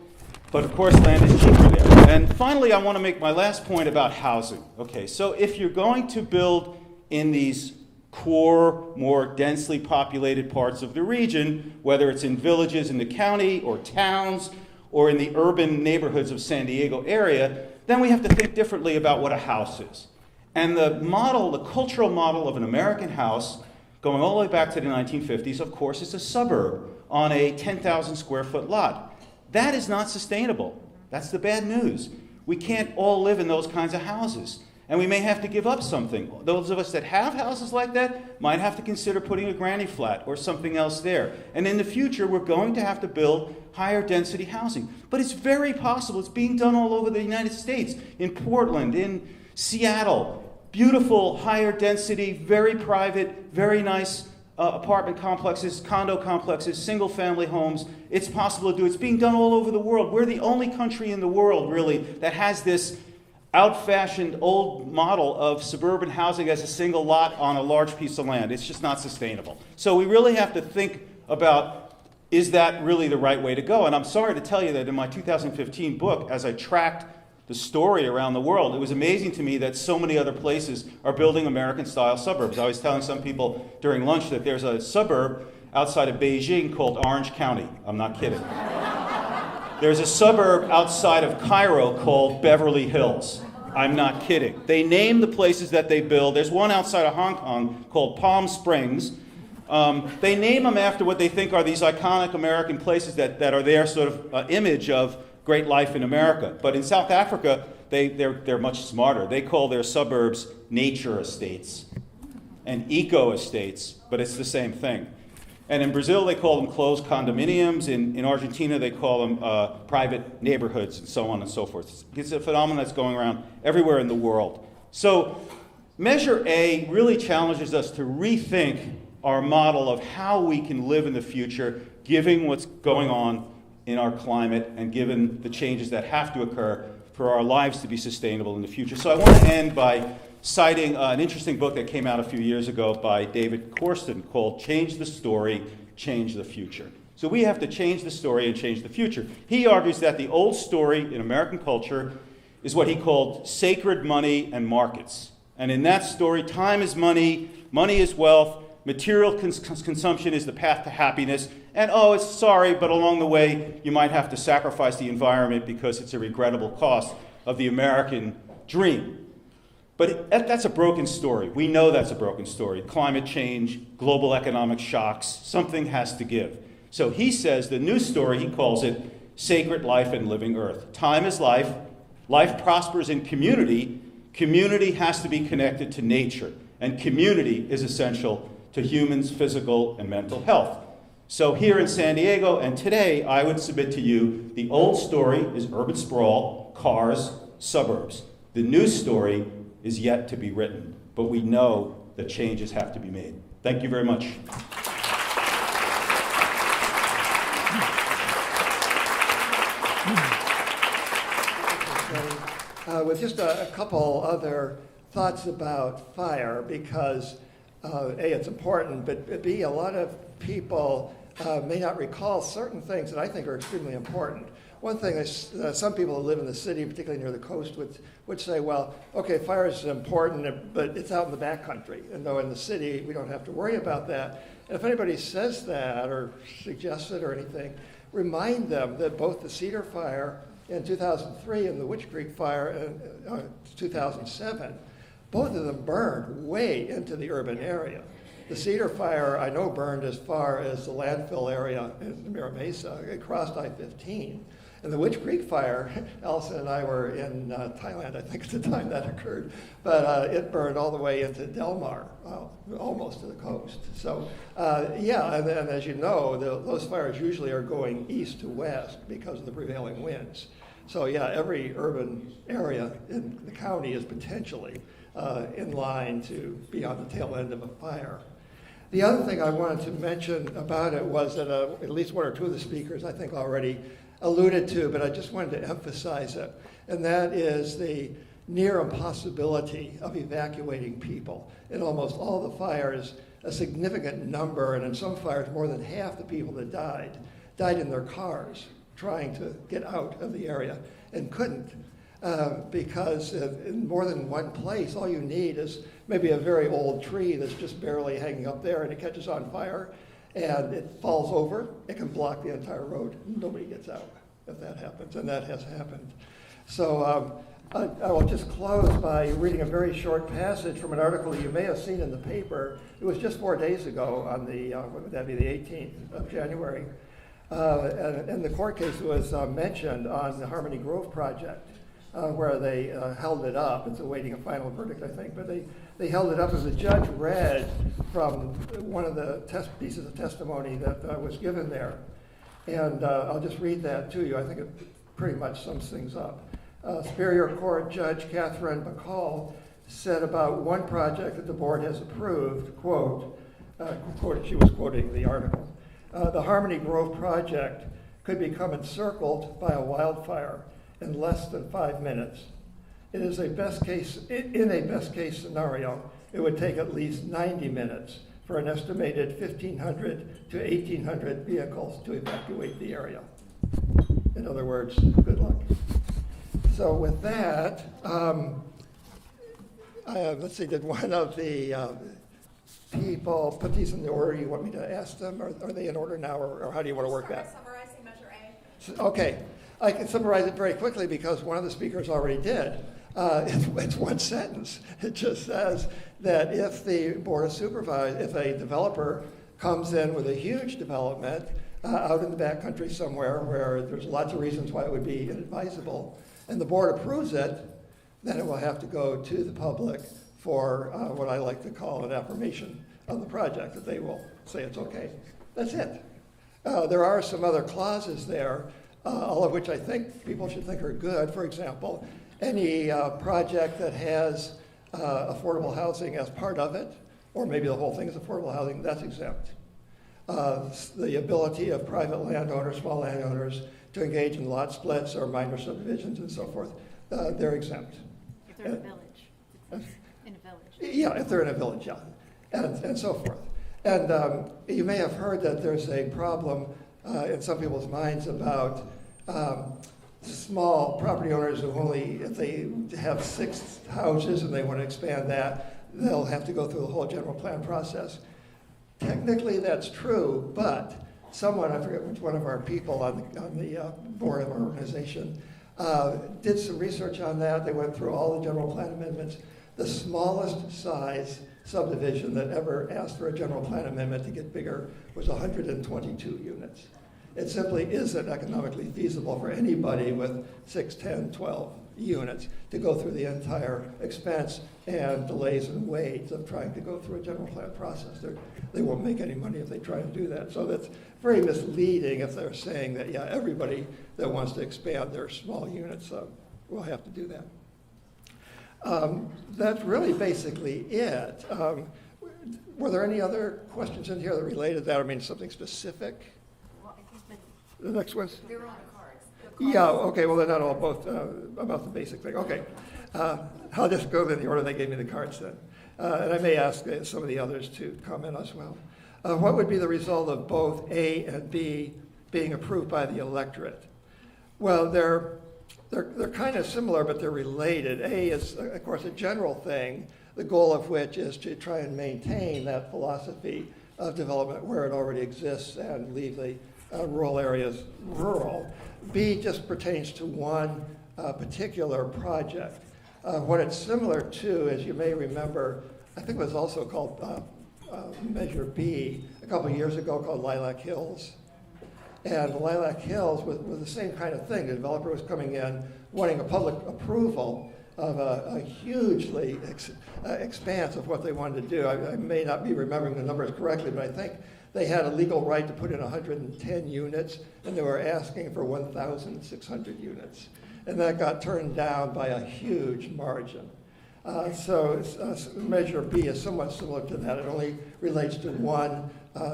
but of course land is cheaper there. And finally, I want to make my last point about housing. Okay, so if you're going to build in these core, more densely populated parts of the region, whether it's in villages in the county or towns or in the urban neighborhoods of San Diego area, then we have to think differently about what a house is. And the model, the cultural model of an American house, going all the way back to the 1950s, of course, is a suburb on a 10,000 square foot lot. That is not sustainable. That's the bad news. We can't all live in those kinds of houses. And we may have to give up something. Those of us that have houses like that might have to consider putting a granny flat or something else there. And in the future, we're going to have to build higher density housing. But it's very possible. It's being done all over the United States, in Portland, in Seattle. Beautiful, higher density, very private, very nice apartment complexes, condo complexes, single family homes. It's possible to do. It's being done all over the world. We're the only country in the world, really, that has this out-fashioned old model of suburban housing as a single lot on a large piece of land. It's just not sustainable. So we really have to think about, is that really the right way to go? And I'm sorry to tell you that in my 2015 book, as I tracked the story around the world, it was amazing to me that so many other places are building American-style suburbs. I was telling some people during lunch that there's a suburb outside of Beijing called Orange County. I'm not kidding. There's a suburb outside of Cairo called Beverly Hills. I'm not kidding. They name the places that they build. There's one outside of Hong Kong called Palm Springs. They name them after what they think are these iconic American places that are their sort of image of great life in America. But in South Africa, they're much smarter. They call their suburbs nature estates and eco estates, but it's the same thing. And in Brazil, they call them closed condominiums. In Argentina, they call them private neighborhoods, and so on and so forth. It's a phenomenon that's going around everywhere in the world. So Measure A really challenges us to rethink our model of how we can live in the future, given what's going on in our climate and given the changes that have to occur for our lives to be sustainable in the future. So I want to end by citing an interesting book that came out a few years ago by David Corsten called Change the Story, Change the Future. So we have to change the story and change the future. He argues that the old story in American culture is what he called sacred money and markets. And in that story, time is money, money is wealth, material consumption is the path to happiness, and it's sorry, but along the way, you might have to sacrifice the environment because it's a regrettable cost of the American dream. But that's a broken story. We know that's a broken story. Climate change, global economic shocks, something has to give. So he says the new story, he calls it sacred life and living earth. Time is life. Life prospers in community. Community has to be connected to nature. And community is essential to humans' physical and mental health. So here in San Diego and today, I would submit to you, the old story is urban sprawl, cars, suburbs. The new story is yet to be written, but we know that changes have to be made. Thank you very much. With just a couple other thoughts about fire, because A, it's important, but B, a lot of people may not recall certain things that I think are extremely important. One thing is some people who live in the city, particularly near the coast, would say, well, okay, fire is important, but it's out in the backcountry. And though in the city, we don't have to worry about that. And if anybody says that or suggests it or anything, remind them that both the Cedar Fire in 2003 and the Witch Creek Fire in 2007, both of them burned way into the urban area. The Cedar Fire, I know, burned as far as the landfill area in Mira Mesa. It crossed I-15. And the Witch Creek Fire, Allison and I were in Thailand, I think, at the time that occurred, but it burned all the way into Del Mar, almost to the coast. So, and as you know, those fires usually are going east to west because of the prevailing winds. So, every urban area in the county is potentially in line to be on the tail end of a fire. The other thing I wanted to mention about it was that at least one or two of the speakers, I think, already alluded to, but I just wanted to emphasize it, and that is the near impossibility of evacuating people. In almost all the fires, a significant number, and in some fires more than half the people that died in their cars trying to get out of the area and couldn't. Because in more than one place, all you need is maybe a very old tree that's just barely hanging up there and it catches on fire and it falls over. It can block the entire road. Nobody gets out if that happens, and that has happened. So I will just close by reading a very short passage from an article you may have seen in the paper. It was just 4 days ago on the, what would that be, the 18th of January. And the court case was mentioned on the Harmony Grove project. where they held it up. It's awaiting a final verdict, I think, but they held it up as the judge read from one of the pieces of testimony that was given there. And I'll just read that to you. I think it pretty much sums things up. Superior Court Judge Catherine McCall said about one project that the board has approved, quote, she was quoting the article, the Harmony Grove project could become encircled by a wildfire in less than 5 minutes. In a best case scenario, it would take at least 90 minutes for an estimated 1,500 to 1,800 vehicles to evacuate the area. In other words, good luck. So with that, let's see, did one of the people put these in the order you want me to ask them? Are they in order now, or how do you want to work that? Summarizing Measure A. Okay, I can summarize it very quickly because one of the speakers already did. It's one sentence. It just says that if the Board of Supervisors, if a developer comes in with a huge development out in the backcountry somewhere where there's lots of reasons why it would be inadvisable, and the board approves it, then it will have to go to the public for what I like to call an affirmation of the project, that they will say it's okay. That's it. There are some other clauses there, all of which I think people should think are good. For example, any project that has affordable housing as part of it, or maybe the whole thing is affordable housing, that's exempt. The ability of private landowners, small landowners, to engage in lot splits or minor subdivisions and so forth, they're exempt. If they're in a village. In a village. Yeah, if they're in a village, yeah, and so forth. And you may have heard that there's a problem in some people's minds about small property owners who only, if they have 6 houses and they want to expand that, they'll have to go through the whole general plan process. Technically, that's true, but someone, I forget which one of our people on the board of our organization, did some research on that. They went through all the general plan amendments. The smallest size subdivision that ever asked for a general plan amendment to get bigger was 122 units. It simply isn't economically feasible for anybody with 6, 10, 12 units to go through the entire expense and delays and waits of trying to go through a general plan process. They won't make any money if they try and do that. So that's very misleading if they're saying that, yeah, everybody that wants to expand their small units will have to do that. That's really basically it. Were there any other questions in here that related to that? I mean, something specific? The next one's? They were on the cards. Yeah, okay, well, they're not all both about the basic thing. Okay, I'll just go in the order they gave me the cards then. And I may ask some of the others to comment as well. What would be the result of both A and B being approved by the electorate? Well, they're kind of similar, but they're related. A is, of course, a general thing, the goal of which is to try and maintain that philosophy of development where it already exists and leave the rural areas rural. B just pertains to one particular project. What it's similar to, as you may remember, I think it was also called Measure B a couple of years ago, called Lilac Hills. And Lilac Hills was the same kind of thing. The developer was coming in wanting a public approval of a hugely expanse of what they wanted to do. I may not be remembering the numbers correctly, but I think they had a legal right to put in 110 units, and they were asking for 1,600 units. And that got turned down by a huge margin. So Measure B is somewhat similar to that. It only relates to one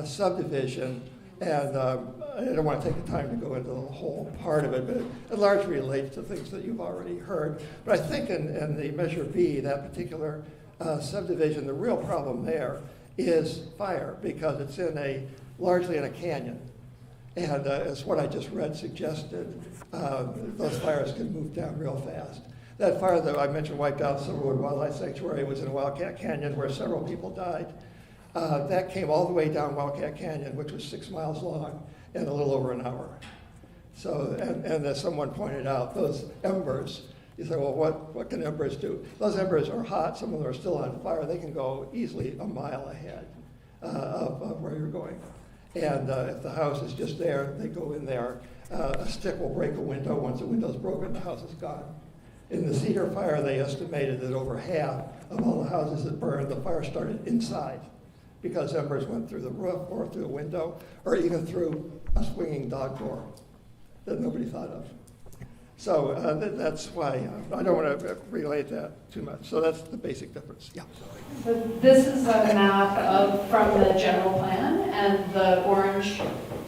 subdivision, and I don't want to take the time to go into the whole part of it, but it largely relates to things that you've already heard. But I think in the Measure B, that particular subdivision, the real problem there is fire, because it's largely in a canyon. And as what I just read suggested, those fires can move down real fast. That fire that I mentioned wiped out Silverwood Wildlife Sanctuary was in Wildcat Canyon, where several people died. That came all the way down Wildcat Canyon, which was 6 miles long, in a little over an hour. So, and as someone pointed out, those embers, you say, well, what can embers do? Those embers are hot. Some of them are still on fire. They can go easily a mile ahead of where you're going. And if the house is just there, they go in there. A stick will break a window. Once the window's broken, the house is gone. In the Cedar fire, they estimated that over half of all the houses that burned, the fire started inside because embers went through the roof or through a window or even through a swinging dog door that nobody thought of. So that's why I don't want to relate that too much. So that's the basic difference. Yeah. So this is a map from the general plan, and the orange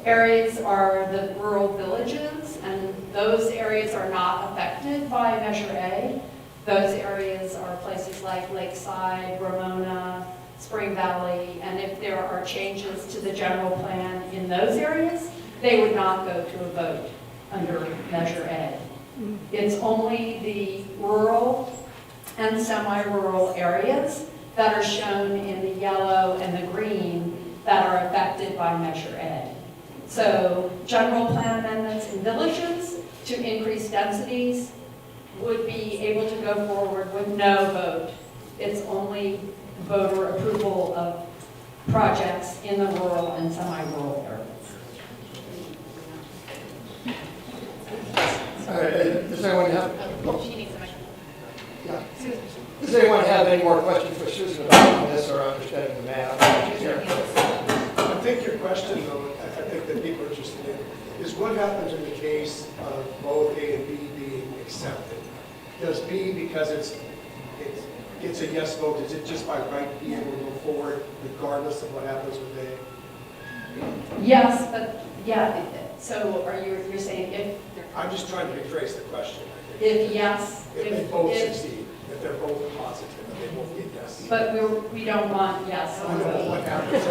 areas are the rural villages, and those areas are not affected by Measure A. Those areas are places like Lakeside, Ramona, Spring Valley, and if there are changes to the general plan in those areas, they would not go to a vote under Measure A. It's only the rural and semi-rural areas that are shown in the yellow and the green that are affected by Measure A. So general plan amendments in villages to increase densities would be able to go forward with no vote. It's only voter approval of projects in the rural and semi-rural areas. All right, does anyone have? She needs a microphone. Yeah. Does anyone have any more questions for Susan about this or understanding the math? She's here. I think your question, though, I think that people are interested in, is what happens in the case of both A and B being accepted? Does B, because it's a yes vote, is it just by right B able to move forward regardless of what happens with A? Yes, but yeah, so you're saying if I'm just trying to rephrase the question. if yes, If they both succeed, if they're both positive, if they both get yes. but we don't want yes I on don't know B. what happens.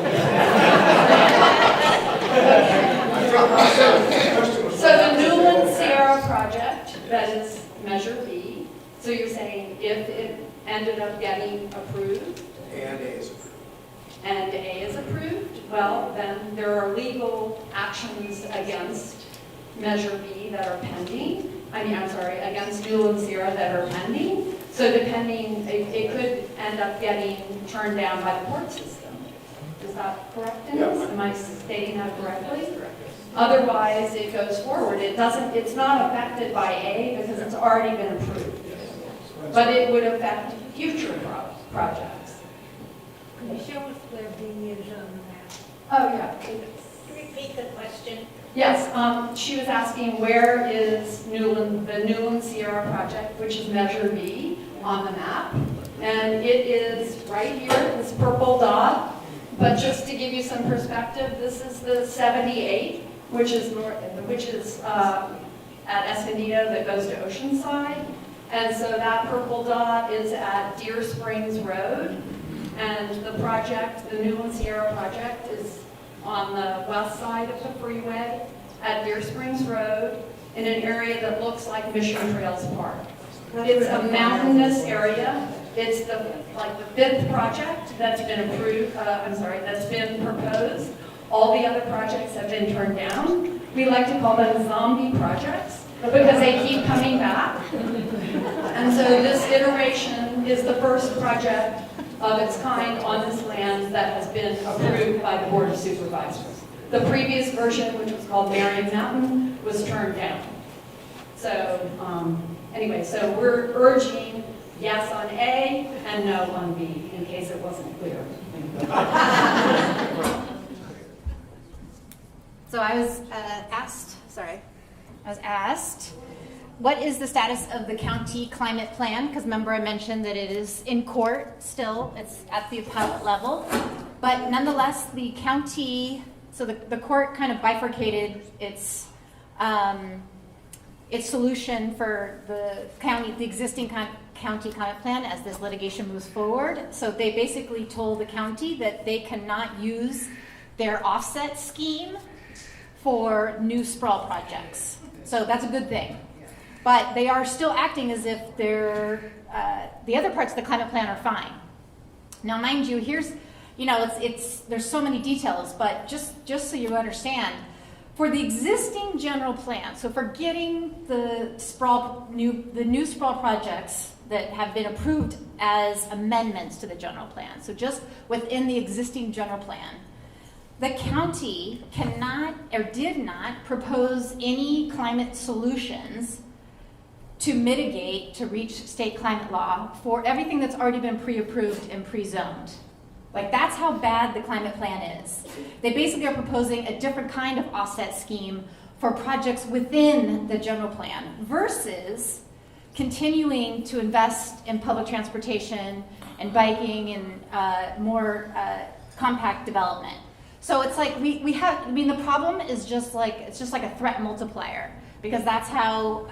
So the Newland Sierra project, that is Measure B, so you're saying if it ended up getting approved And A is approved. and A is approved, well, then there are legal actions against Measure B that are pending. Against Newland Sierra that are pending. So depending, it could end up getting turned down by the court system. Is that correct, Denise? Yeah. Am I stating that correctly? Otherwise, it goes forward. It's not affected by A because it's already been approved. But it would affect future projects. Can you show us where B is on the map? Oh, yeah. Repeat the question. Yes, she was asking where is the Newland Sierra project, which is Measure B, on the map. And it is right here, this purple dot. But just to give you some perspective, this is the 78, which is at Escondido that goes to Oceanside. And so that purple dot is at Deer Springs Road. And the project, the Newland Sierra project, is on the west side of the freeway at Deer Springs Road in an area that looks like Mission Trails Park. It's a mountainous area. It's the fifth project that's been approved, that's been proposed. All the other projects have been turned down. We like to call them zombie projects because they keep coming back. And so this iteration is the first project of its kind on this land that has been approved by the Board of Supervisors. The previous version, which was called Marion Mountain, was turned down. So anyway, so we're urging yes on A and no on B, in case it wasn't clear. So I was asked, what is the status of the county climate plan? Because remember I mentioned that it is in court still, it's at the appellate level. But nonetheless, the county, so the court kind of bifurcated its solution for the existing county climate plan as this litigation moves forward. So they basically told the county that they cannot use their offset scheme for new sprawl projects. So that's a good thing. But they are still acting as if the other parts of the climate plan are fine. Now, mind you, there's so many details, but just so you understand, for the existing general plan, so for getting the new sprawl projects that have been approved as amendments to the general plan, so just within the existing general plan, the county cannot or did not propose any climate solutions to mitigate, to reach state climate law for everything that's already been pre-approved and pre-zoned. Like, that's how bad the climate plan is. They basically are proposing a different kind of offset scheme for projects within the general plan versus continuing to invest in public transportation and biking and more compact development. So it's like we have, I mean, the problem is just like, it's just like a threat multiplier, because that's how,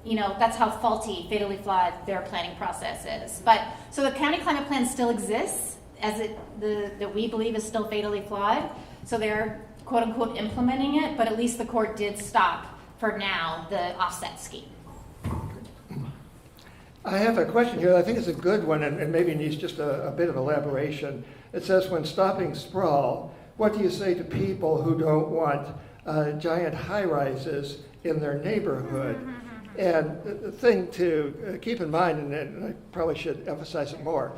that's how faulty, fatally flawed their planning process is. But, so the county climate plan still exists, that we believe is still fatally flawed. So they're quote unquote implementing it, but at least the court did stop for now the offset scheme. I have a question here. I think it's a good one, and maybe needs just a bit of elaboration. It says, when stopping sprawl, what do you say to people who don't want giant high-rises in their neighborhood? And the thing to keep in mind, and I probably should emphasize it more,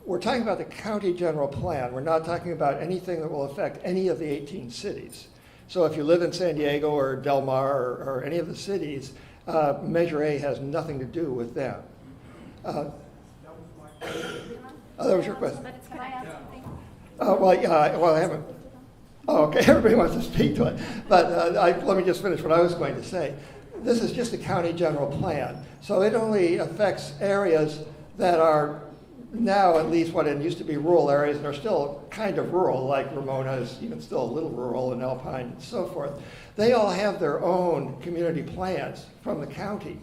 we're talking about the county general plan. We're not talking about anything that will affect any of the 18 cities. So if you live in San Diego or Del Mar or any of the cities, Measure A has nothing to do with them. That was your question. Can I add something? I haven't. Oh, okay, everybody wants to speak to it. But let me just finish what I was going to say. This is just a county general plan. So it only affects areas that are now at least what it used to be rural areas, and are still kind of rural, like Ramona is even still a little rural, and Alpine and so forth. They all have their own community plans from the county.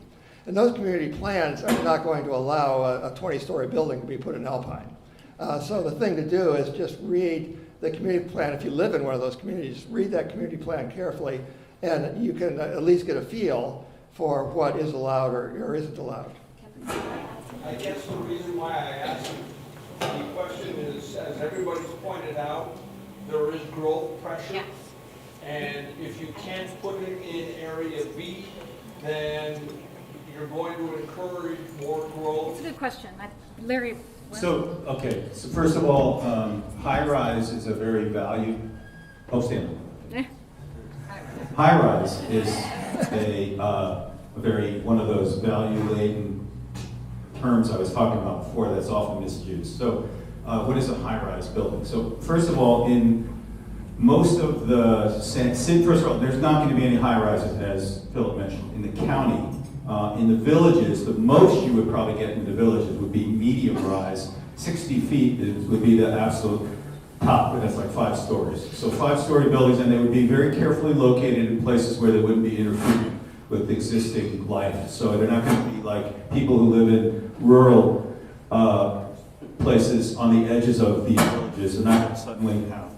And those community plans are not going to allow a 20-story building to be put in Alpine. So the thing to do is just read the community plan. If you live in one of those communities, read that community plan carefully, and you can at least get a feel for what is allowed or isn't allowed. I guess the reason why I asked the question is, as everybody's pointed out, there is growth pressure. Yes. And if you can't put it in area B, then you're going to encourage more growth. That's a good question. Larry. So first of all, high-rise is a very valued, stand up. High-rise is one of those value-laden terms I was talking about before that's often misused. So what is a high-rise building? So first of all, in most of first of all, there's not going to be any high-rises, as Philip mentioned, in the county. In the villages, the most you would probably get in the villages would be medium-rise. 60 feet would be the absolute top, but that's like 5 stories. So 5-story buildings, and they would be very carefully located in places where they wouldn't be interfering with existing life. So they're not going to be like people who live in rural places on the edges of these villages. They're not going to suddenly have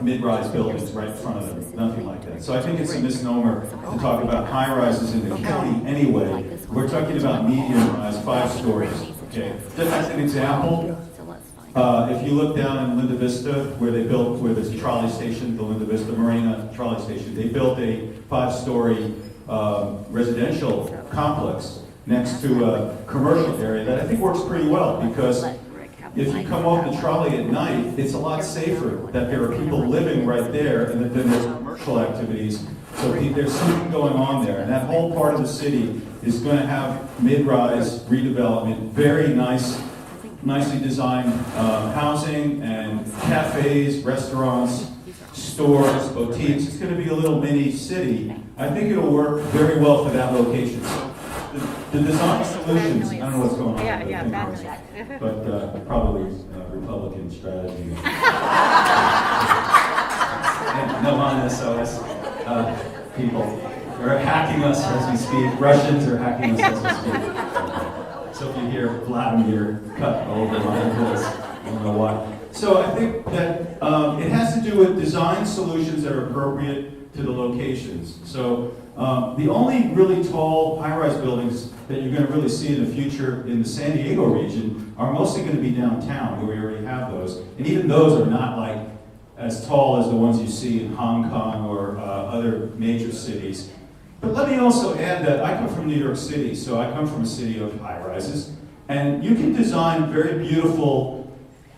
mid-rise buildings right in front of them, nothing like that. So I think it's a misnomer to talk about high-rises in the county anyway. We're talking about medium-rise, 5 stories. Okay, just as an example, if you look down in Linda Vista, where there's a trolley station, the Linda Vista Marina trolley station, they built a 5-story residential complex next to a commercial area that I think works pretty well, because if you come off the trolley at night, it's a lot safer that there are people living right there and that then there's commercial activities. So there's something going on there. And that whole part of the city is going to have mid-rise redevelopment, very nicely designed housing and cafes, restaurants, stores, boutiques. It's going to be a little mini city. I think it'll work very well for that location. The design solutions, I don't know what's going on. But probably Republican strategy. No on SOS people. They're hacking us as we speak. Russians are hacking us as we speak. So if you hear Vladimir cut over my voice, I don't know why. So I think that it has to do with design solutions that are appropriate to the locations. So the only really tall high-rise buildings that you're going to really see in the future in the San Diego region are mostly going to be downtown, where we already have those. And even those are not like as tall as the ones you see in Hong Kong or other major cities. But let me also add that I come from New York City, so I come from a city of high-rises. And you can design very beautiful,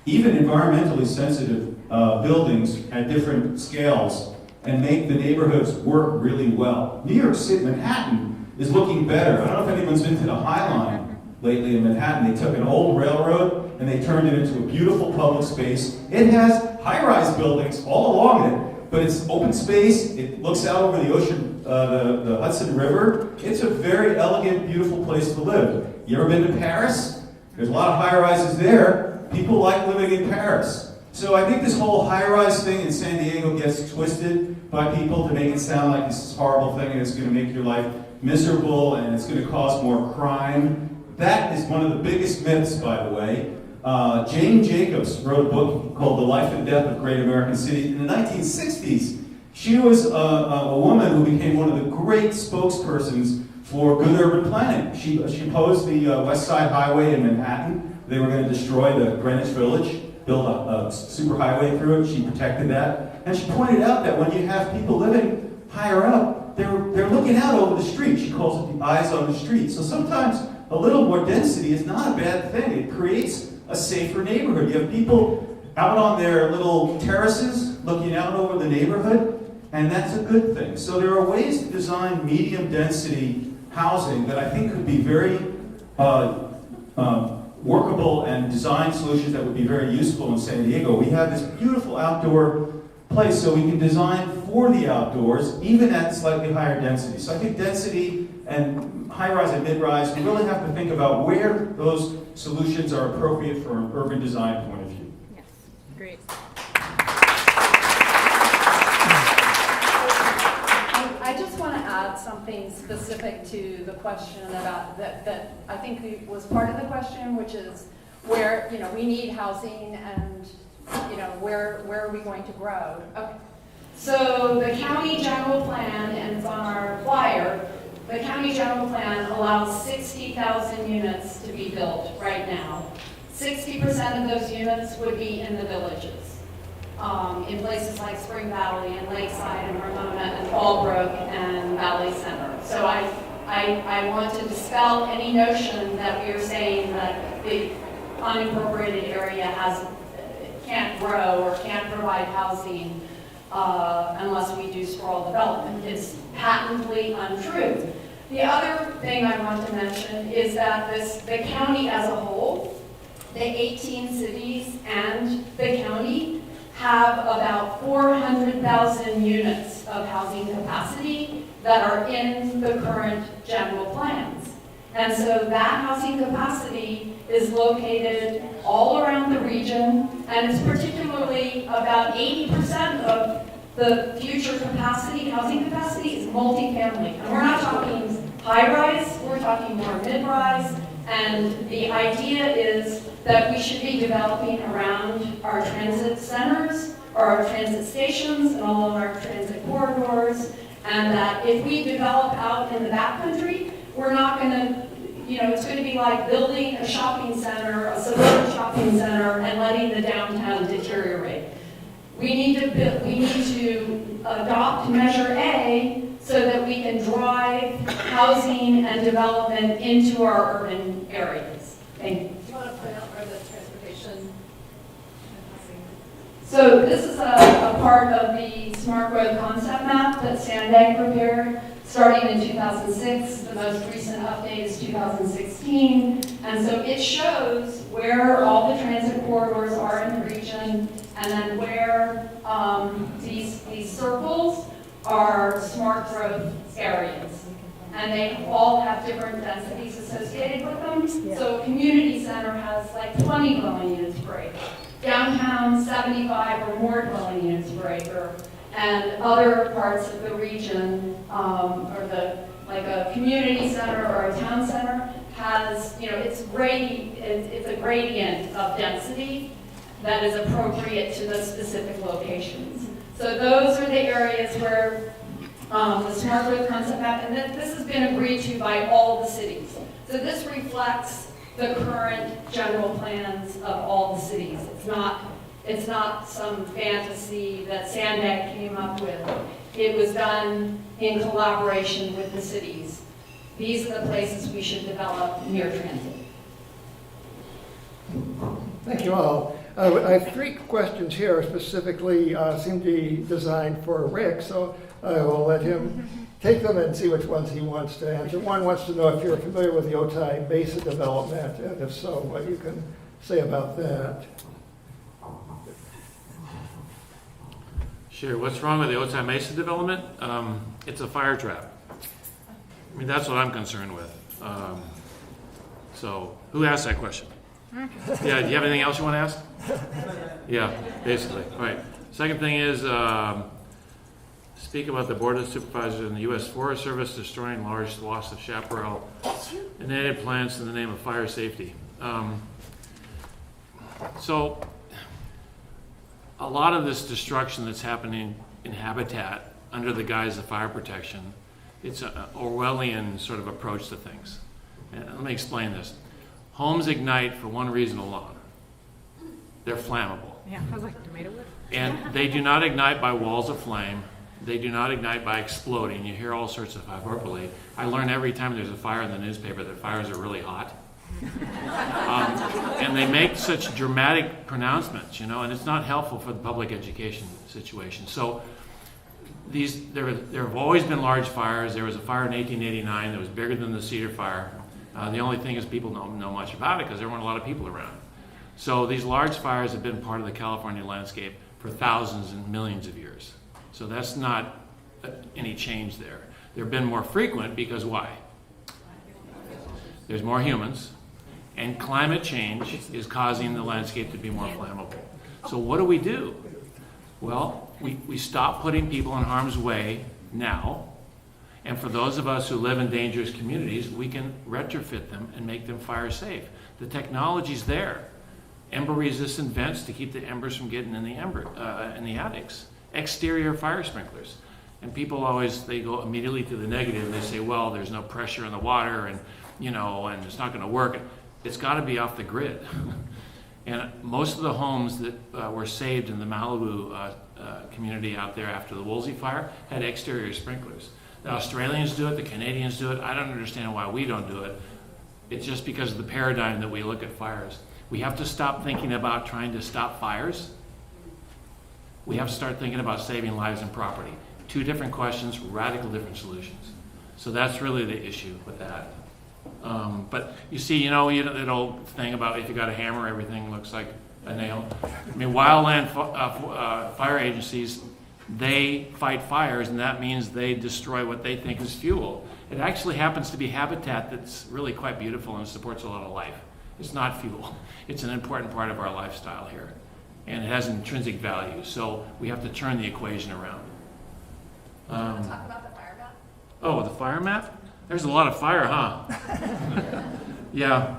even environmentally sensitive buildings at different scales and make the neighborhoods work really well. New York City, Manhattan, is looking better. I don't know if anyone's been to the High Line lately in Manhattan. They took an old railroad and they turned it into a beautiful public space. It has high-rise buildings all along it, but it's open space. It looks out over the ocean, the Hudson River. It's a very elegant, beautiful place to live. You ever been to Paris? There's a lot of high-rises there. People like living in Paris. So I think this whole high-rise thing in San Diego gets twisted by people to make it sound like this is a horrible thing and it's going to make your life miserable and it's going to cause more crime. That is one of the biggest myths, by the way. Jane Jacobs wrote a book called The Life and Death of Great American Cities. In the 1960s, she was a woman who became one of the great spokespersons for good urban planning. She opposed the West Side Highway in Manhattan. They were going to destroy the Greenwich Village, build a superhighway through it. She protected that. And she pointed out that when you have people living higher up, they're looking out over the street. She calls it the eyes on the street. So sometimes a little more density is not a bad thing. It creates a safer neighborhood. You have people out on their little terraces looking out over the neighborhood, and that's a good thing. So there are ways to design medium density housing that I think could be very workable and design solutions that would be very useful in San Diego. We have this beautiful outdoor place, so we can design for the outdoors, even at slightly higher density. So I think density and high-rise and mid-rise, we really have to think about where those solutions are appropriate for an urban design point of view. Yes, great. I just want to add something specific to the question about that I think was part of the question, which is where, we need housing and, where are we going to grow? Okay. So the county general plan, and it's on our flyer, the county general plan allows 60,000 units to be built right now. 60% of those units would be in the villages, in places like Spring Valley and Lakeside and Ramona and Fallbrook and Valley Center. So I want to dispel any notion that we are saying that the unincorporated area can't grow or can't provide housing unless we do sprawl development. It's patently untrue. The other thing I want to mention is that the county as a whole, the 18 cities and the county, have about 400,000 units of housing capacity that are in the current general plans. And so that housing capacity is located all around the region, and it's particularly about 80% of the future capacity, housing capacity, is multifamily. And we're not talking high-rise, we're talking more mid-rise, and the idea is that we should be developing around our transit centers, or our transit stations, and all of our transit corridors, and that if we develop out in the backcountry, we're not going to, it's going to be like building a shopping center, a suburban shopping center, and letting the downtown deteriorate. We need to adopt Measure A so that we can drive housing and development into our urban areas. Thank you. Do you want to point out where the transportation So this is a part of the Smart Road concept map that Sandag prepared, starting in 2006. The most recent update is 2016. And so it shows where all the transit corridors are in the region, and then where these circles are smart growth areas. And they all have different densities associated with them. So a community center has like 20 dwelling units per acre. Downtown, 75 or more dwelling units per acre. And other parts of the region, like a community center or a town center, has, it's a gradient of density that is appropriate to the specific locations. So those are the areas where the Smart Growth Concept Map, and this has been agreed to by all the cities. So this reflects the current general plans of all the cities. It's not some fantasy that Sandag came up with. It was done in collaboration with the cities. These are the places we should develop near transit. Thank you all. I have three questions here, specifically seem to be designed for Rick. So I will let him take them and see which ones he wants to answer. One wants to know if you're familiar with the Otay Mesa development, and if so, what you can say about that. Sure. What's wrong with the Otay Mesa development? It's a fire trap. I mean, that's what I'm concerned with. So, who asked that question? Yeah, do you have anything else you want to ask? Yeah, basically. All right. Second thing is, speak about the Board of Supervisors and the U.S. Forest Service destroying large swaths of chaparral and native plants in the name of fire safety. So, a lot of this destruction that's happening in habitat under the guise of fire protection, it's an Orwellian sort of approach to things. And let me explain this. Homes ignite for one reason alone. They're flammable. Yeah, I was like tomato wood. And they do not ignite by walls of flame. They do not ignite by exploding. You hear all sorts of hyperbole. I learn every time there's a fire in the newspaper that fires are really hot. And they make such dramatic pronouncements, and it's not helpful for the public education situation. So there have always been large fires. There was a fire in 1889 that was bigger than the Cedar Fire. The only thing is people don't know much about it because there weren't a lot of people around. So these large fires have been part of the California landscape for thousands and millions of years. So that's not any change there. They've been more frequent because why? There's more humans, and climate change is causing the landscape to be more flammable. So what do? Well, we stop putting people in harm's way now, and for those of us who live in dangerous communities, we can retrofit them and make them fire safe. The technology's there. Ember-resistant vents to keep the embers from getting in the attics. Exterior fire sprinklers. And people always, they go immediately to the negative and they say, well, there's no pressure in the water and it's not going to work. It's got to be off the grid. And most of the homes that were saved in the Malibu community out there after the Woolsey fire had exterior sprinklers. The Australians do it, the Canadians do it. I don't understand why we don't do it. It's just because of the paradigm that we look at fires. We have to stop thinking about trying to stop fires. We have to start thinking about saving lives and property. Two different questions, radical different solutions. So that's really the issue with that. But you see, that old thing about if you got a hammer, everything looks like a nail. I mean, wildland fire agencies, they fight fires, and that means they destroy what they think is fuel. It actually happens to be habitat that's really quite beautiful and supports a lot of life. It's not fuel. It's an important part of our lifestyle here. And it has intrinsic value. So we have to turn the equation around. Want to talk about the fire map? Oh, the fire map? There's a lot of fire, huh? Yeah.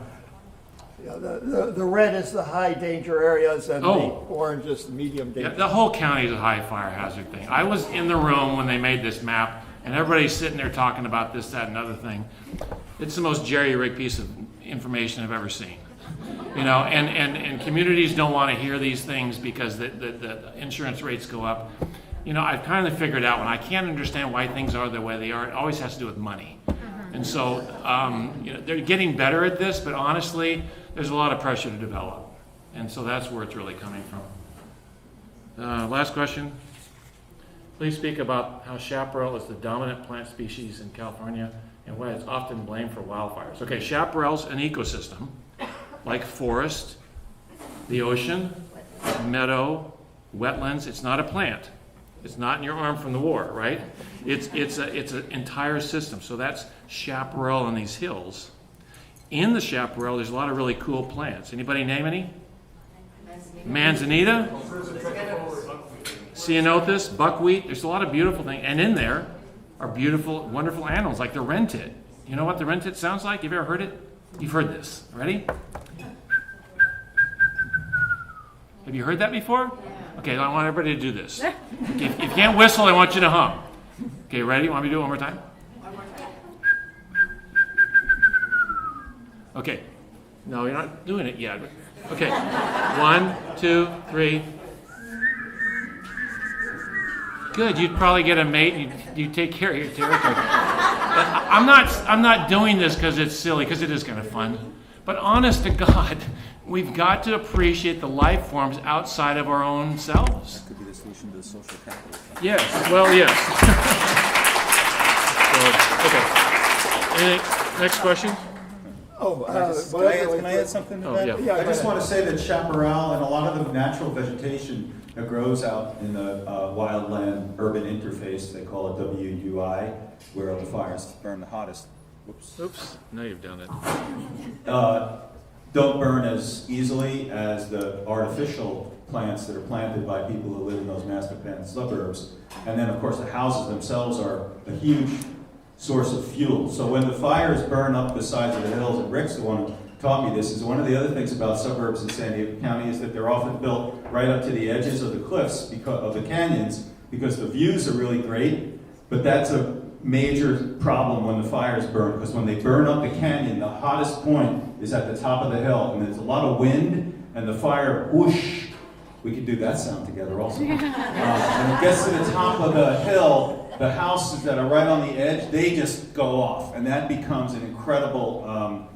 Yeah, the red is the high danger areas, and the orange is the medium danger. Yeah, the whole county is a high fire hazard thing. I was in the room when they made this map, and everybody's sitting there talking about this, that, and other thing. It's the most jerry-rigged piece of information I've ever seen. And communities don't want to hear these things because the insurance rates go up. I've kind of figured out when I can't understand why things are the way they are, it always has to do with money. And so, they're getting better at this, but honestly, there's a lot of pressure to develop. And so that's where it's really coming from. Last question. Please speak about how chaparral is the dominant plant species in California and why it's often blamed for wildfires. Okay, chaparral's an ecosystem, like forest, the ocean, meadow, wetlands. It's not a plant. It's not in your arm from the war, right? It's an entire system. So that's chaparral on these hills. In the chaparral, there's a lot of really cool plants. Anybody name any? Manzanita, ceanothus, buckwheat. There's a lot of beautiful things. And in there are beautiful, wonderful animals like the wren tit. You know what the wren tit sounds like? You've ever heard it? You've heard this. Ready? Have you heard that before? Okay, I want everybody to do this. If you can't whistle, I want you to hum. Okay, ready? Want me to do it one more time? One more time. Okay. No, you're not doing it yet. Okay. 1, 2, 3. Good. You'd probably get a mate and you take care of your territory. I'm not doing this because it's silly, because it is kind of fun. But honest to God, we've got to appreciate the life forms outside of our own selves. That could be the solution to the social capital. Yes, well, yes. So, okay. Next question? Oh, Can I add something to Oh, that? yeah. I just want to say that chaparral and a lot of the natural vegetation that grows out in the wildland urban interface, they call it WUI, where the fires burn the hottest. Whoops. Oops, now you've done it. Don't burn as easily as the artificial plants that are planted by people who live in those master planned suburbs. And then, of course, the houses themselves are a huge source of fuel. So when the fires burn up the sides of the hills, and Rick's the one who taught me this, is one of the other things about suburbs in San Diego County is that they're often built right up to the edges of the cliffs because of the canyons, because the views are really great, but that's a major problem when the fires burn, because when they burn up the canyon, the hottest point is at the top of the hill, and there's a lot of wind, and the fire whoosh. We could do that sound together also. When it gets to the top of the hill, the houses that are right on the edge, they just go off, and that becomes an incredible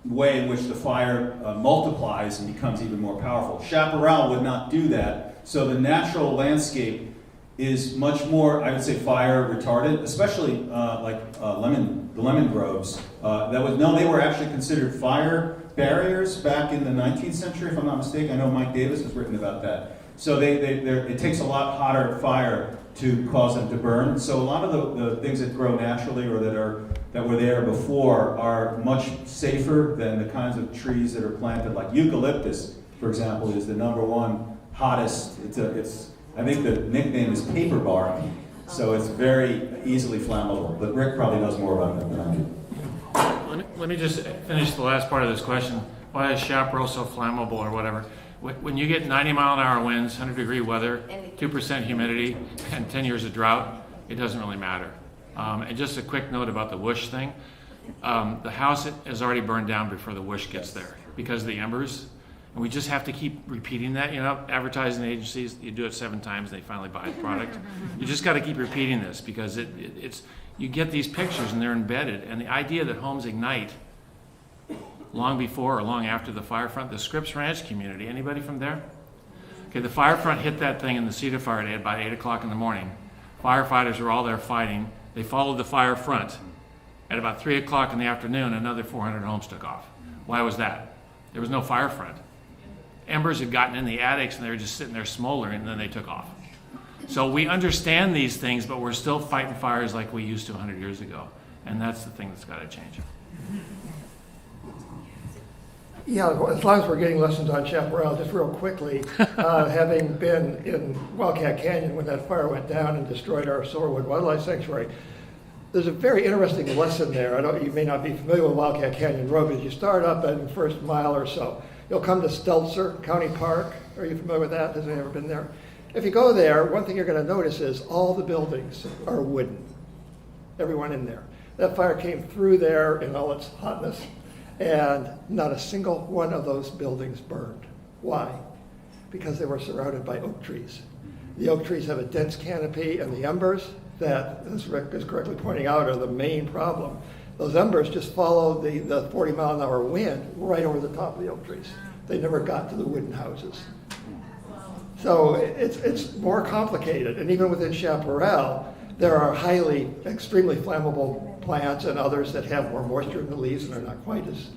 way in which the fire multiplies and becomes even more powerful. Chaparral would not do that, so the natural landscape is much more, I would say, fire retardant, especially the lemon groves. They were actually considered fire barriers back in the 19th century, if I'm not mistaken. I know Mike Davis has written about that. So it takes a lot hotter fire to cause them to burn. So a lot of the things that grow naturally or that were there before are much safer than the kinds of trees that are planted. Like eucalyptus, for example, is the #1 hottest. I think the nickname is paper bark, so it's very easily flammable. But Rick probably knows more about that than I do. Let me just finish the last part of this question. Why is chaparral so flammable or whatever? When you get 90-mile-an-hour winds, 100-degree weather, 2% humidity, and 10 years of drought, it doesn't really matter. And just a quick note about the whoosh thing. The house is already burned down before the whoosh gets there because of the embers. And we just have to keep repeating that. You know, advertising agencies, you do it 7 times, they finally buy the product. You just got to keep repeating this because it's you get these pictures and they're embedded. And the idea that homes ignite long before or long after the fire front, the Scripps Ranch community, anybody from there? Okay, the fire front hit that thing in the Cedar Fire at about 8 o'clock in the morning. Firefighters were all there fighting. They followed the fire front. At about 3 o'clock in the afternoon, another 400 homes took off. Why was that? There was no fire front. Embers had gotten in the attics and they were just sitting there smoldering, and then they took off. So we understand these things, but we're still fighting fires like we used to 100 years ago. And that's the thing that's got to change. Yeah, as long as we're getting lessons on chaparral, just real quickly, having been in Wildcat Canyon when that fire went down and destroyed our Soarwood Wildlife Sanctuary, there's a very interesting lesson there. You may not be familiar with Wildcat Canyon Road, but you start up in the first mile or so. You'll come to Stelzer County Park. Are you familiar with that? Has anyone ever been there? If you go there, one thing you're going to notice is all the buildings are wooden. Everyone in there. That fire came through there in all its hotness, and not a single one of those buildings burned. Why? Because they were surrounded by oak trees. The oak trees have a dense canopy, and the embers that, as Rick is correctly pointing out, are the main problem. Those embers just followed the 40-mile-an-hour wind right over the top of the oak trees. They never got to the wooden houses. So it's more complicated. And even within chaparral, there are extremely flammable plants and others that have more moisture in the leaves and are not quite as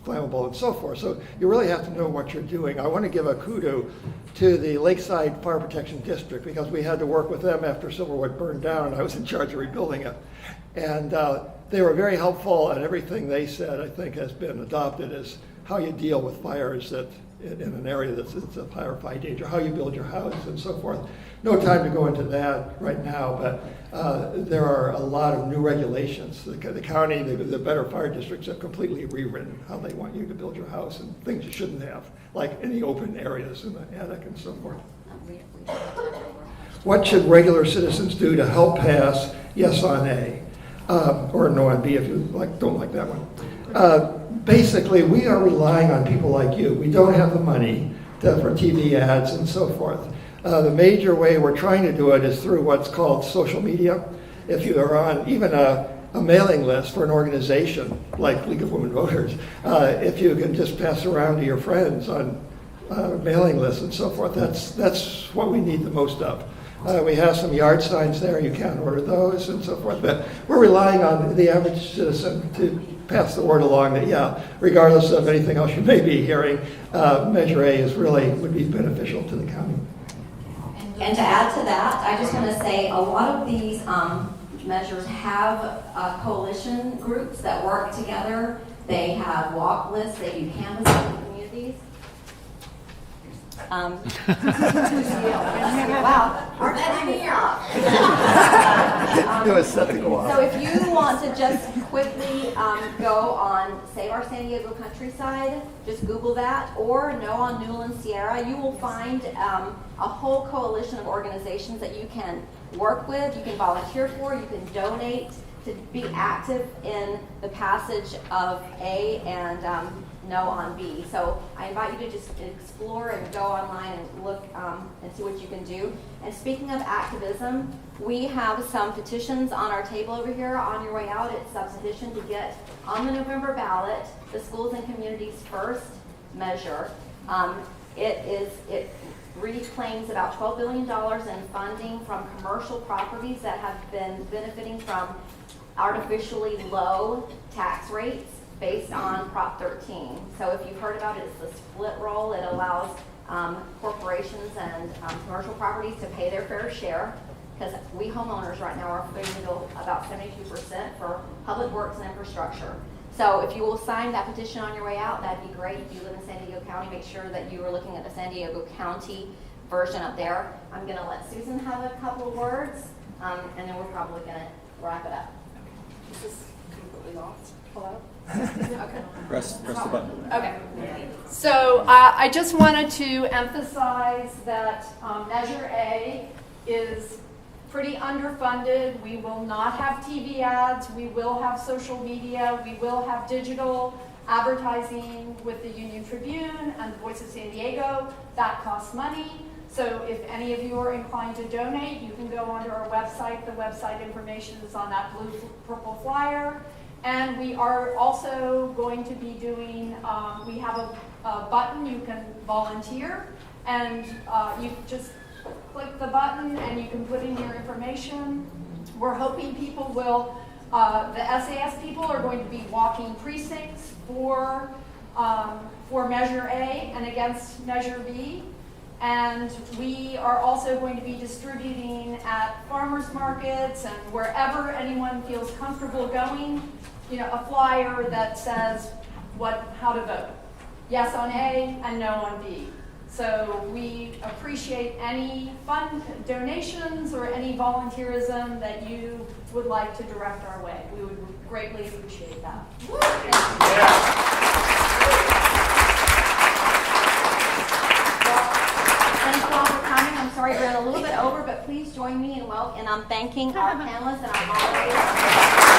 flammable and so forth. So you really have to know what you're doing. I want to give a kudos to the Lakeside Fire Protection District because we had to work with them after Silverwood burned down and I was in charge of rebuilding it. And they were very helpful, and everything they said, I think, has been adopted as how you deal with fires that in an area that's of higher fire danger, how you build your house and so forth. No time to go into that right now, but there are a lot of new regulations. The county, the better fire districts have completely rewritten how they want you to build your house and things you shouldn't have, like in the open areas in the attic and so forth. What should regular citizens do to help pass yes on A? Or no on B if you don't like that one. Basically, we are relying on people like you. We don't have the money for TV ads and so forth. The major way we're trying to do it is through what's called social media. If you are on even a a mailing list for an organization like League of Women Voters, if you can just pass around to your friends on mailing lists and so forth, that's what we need the most of. We have some yard signs there, you can order those and so forth, but we're relying on the average citizen to pass the word along that, yeah, regardless of anything else you may be hearing, Measure A would be beneficial to the county. And to add to that, I just want to say a lot of these measures have coalition groups that work together. They have walk lists, they do canvassing in communities. Wow, aren't that up? It was set to go off. So if you want to just quickly go on Save Our San Diego Countryside, just Google that, or No on Newland Sierra, you will find a whole coalition of organizations that you can work with, you can volunteer for, you can donate to be active in the passage of A and No on B. So I invite you to just explore and go online and look and see what you can do. And speaking of activism, we have some petitions on our table over here. On your way out, it's a petition to get on the November ballot the Schools and Communities First measure. It reclaims about $12 billion in funding from commercial properties that have been benefiting from artificially low tax rates based on Prop 13. So if you've heard about it, it's the split roll. It allows corporations and commercial properties to pay their fair share, because we homeowners right now are paying about 72% for public works and infrastructure. So if you will sign that petition on your way out, that'd be great. If you live in San Diego County, make sure that you are looking at the San Diego County version up there. I'm going to let Susan have a couple of words, and then we're probably going to wrap it up. This is completely off. Hello? Okay. Press the button. Okay. So I just wanted to emphasize that Measure A is pretty underfunded. We will not have TV ads. We will have social media. We will have digital advertising with the Union Tribune and the Voice of San Diego. That costs money. So if any of you are inclined to donate, you can go onto our website. The website information is on that blue purple flyer. And we are also going to be doing, we have a button you can volunteer, and you just click the button and you can put in your information. We're hoping people will, the SAS people are going to be walking precincts for Measure A and against Measure B. And we are also going to be distributing at farmers markets and wherever anyone feels comfortable going, a flyer that says how to vote. Yes on A and no on B. So we appreciate any fund donations or any volunteerism that you would like to direct our way. We would greatly appreciate that. Thanks all for coming. I'm sorry we ran a little bit over, but please join me in thanking our panelists and our moderators.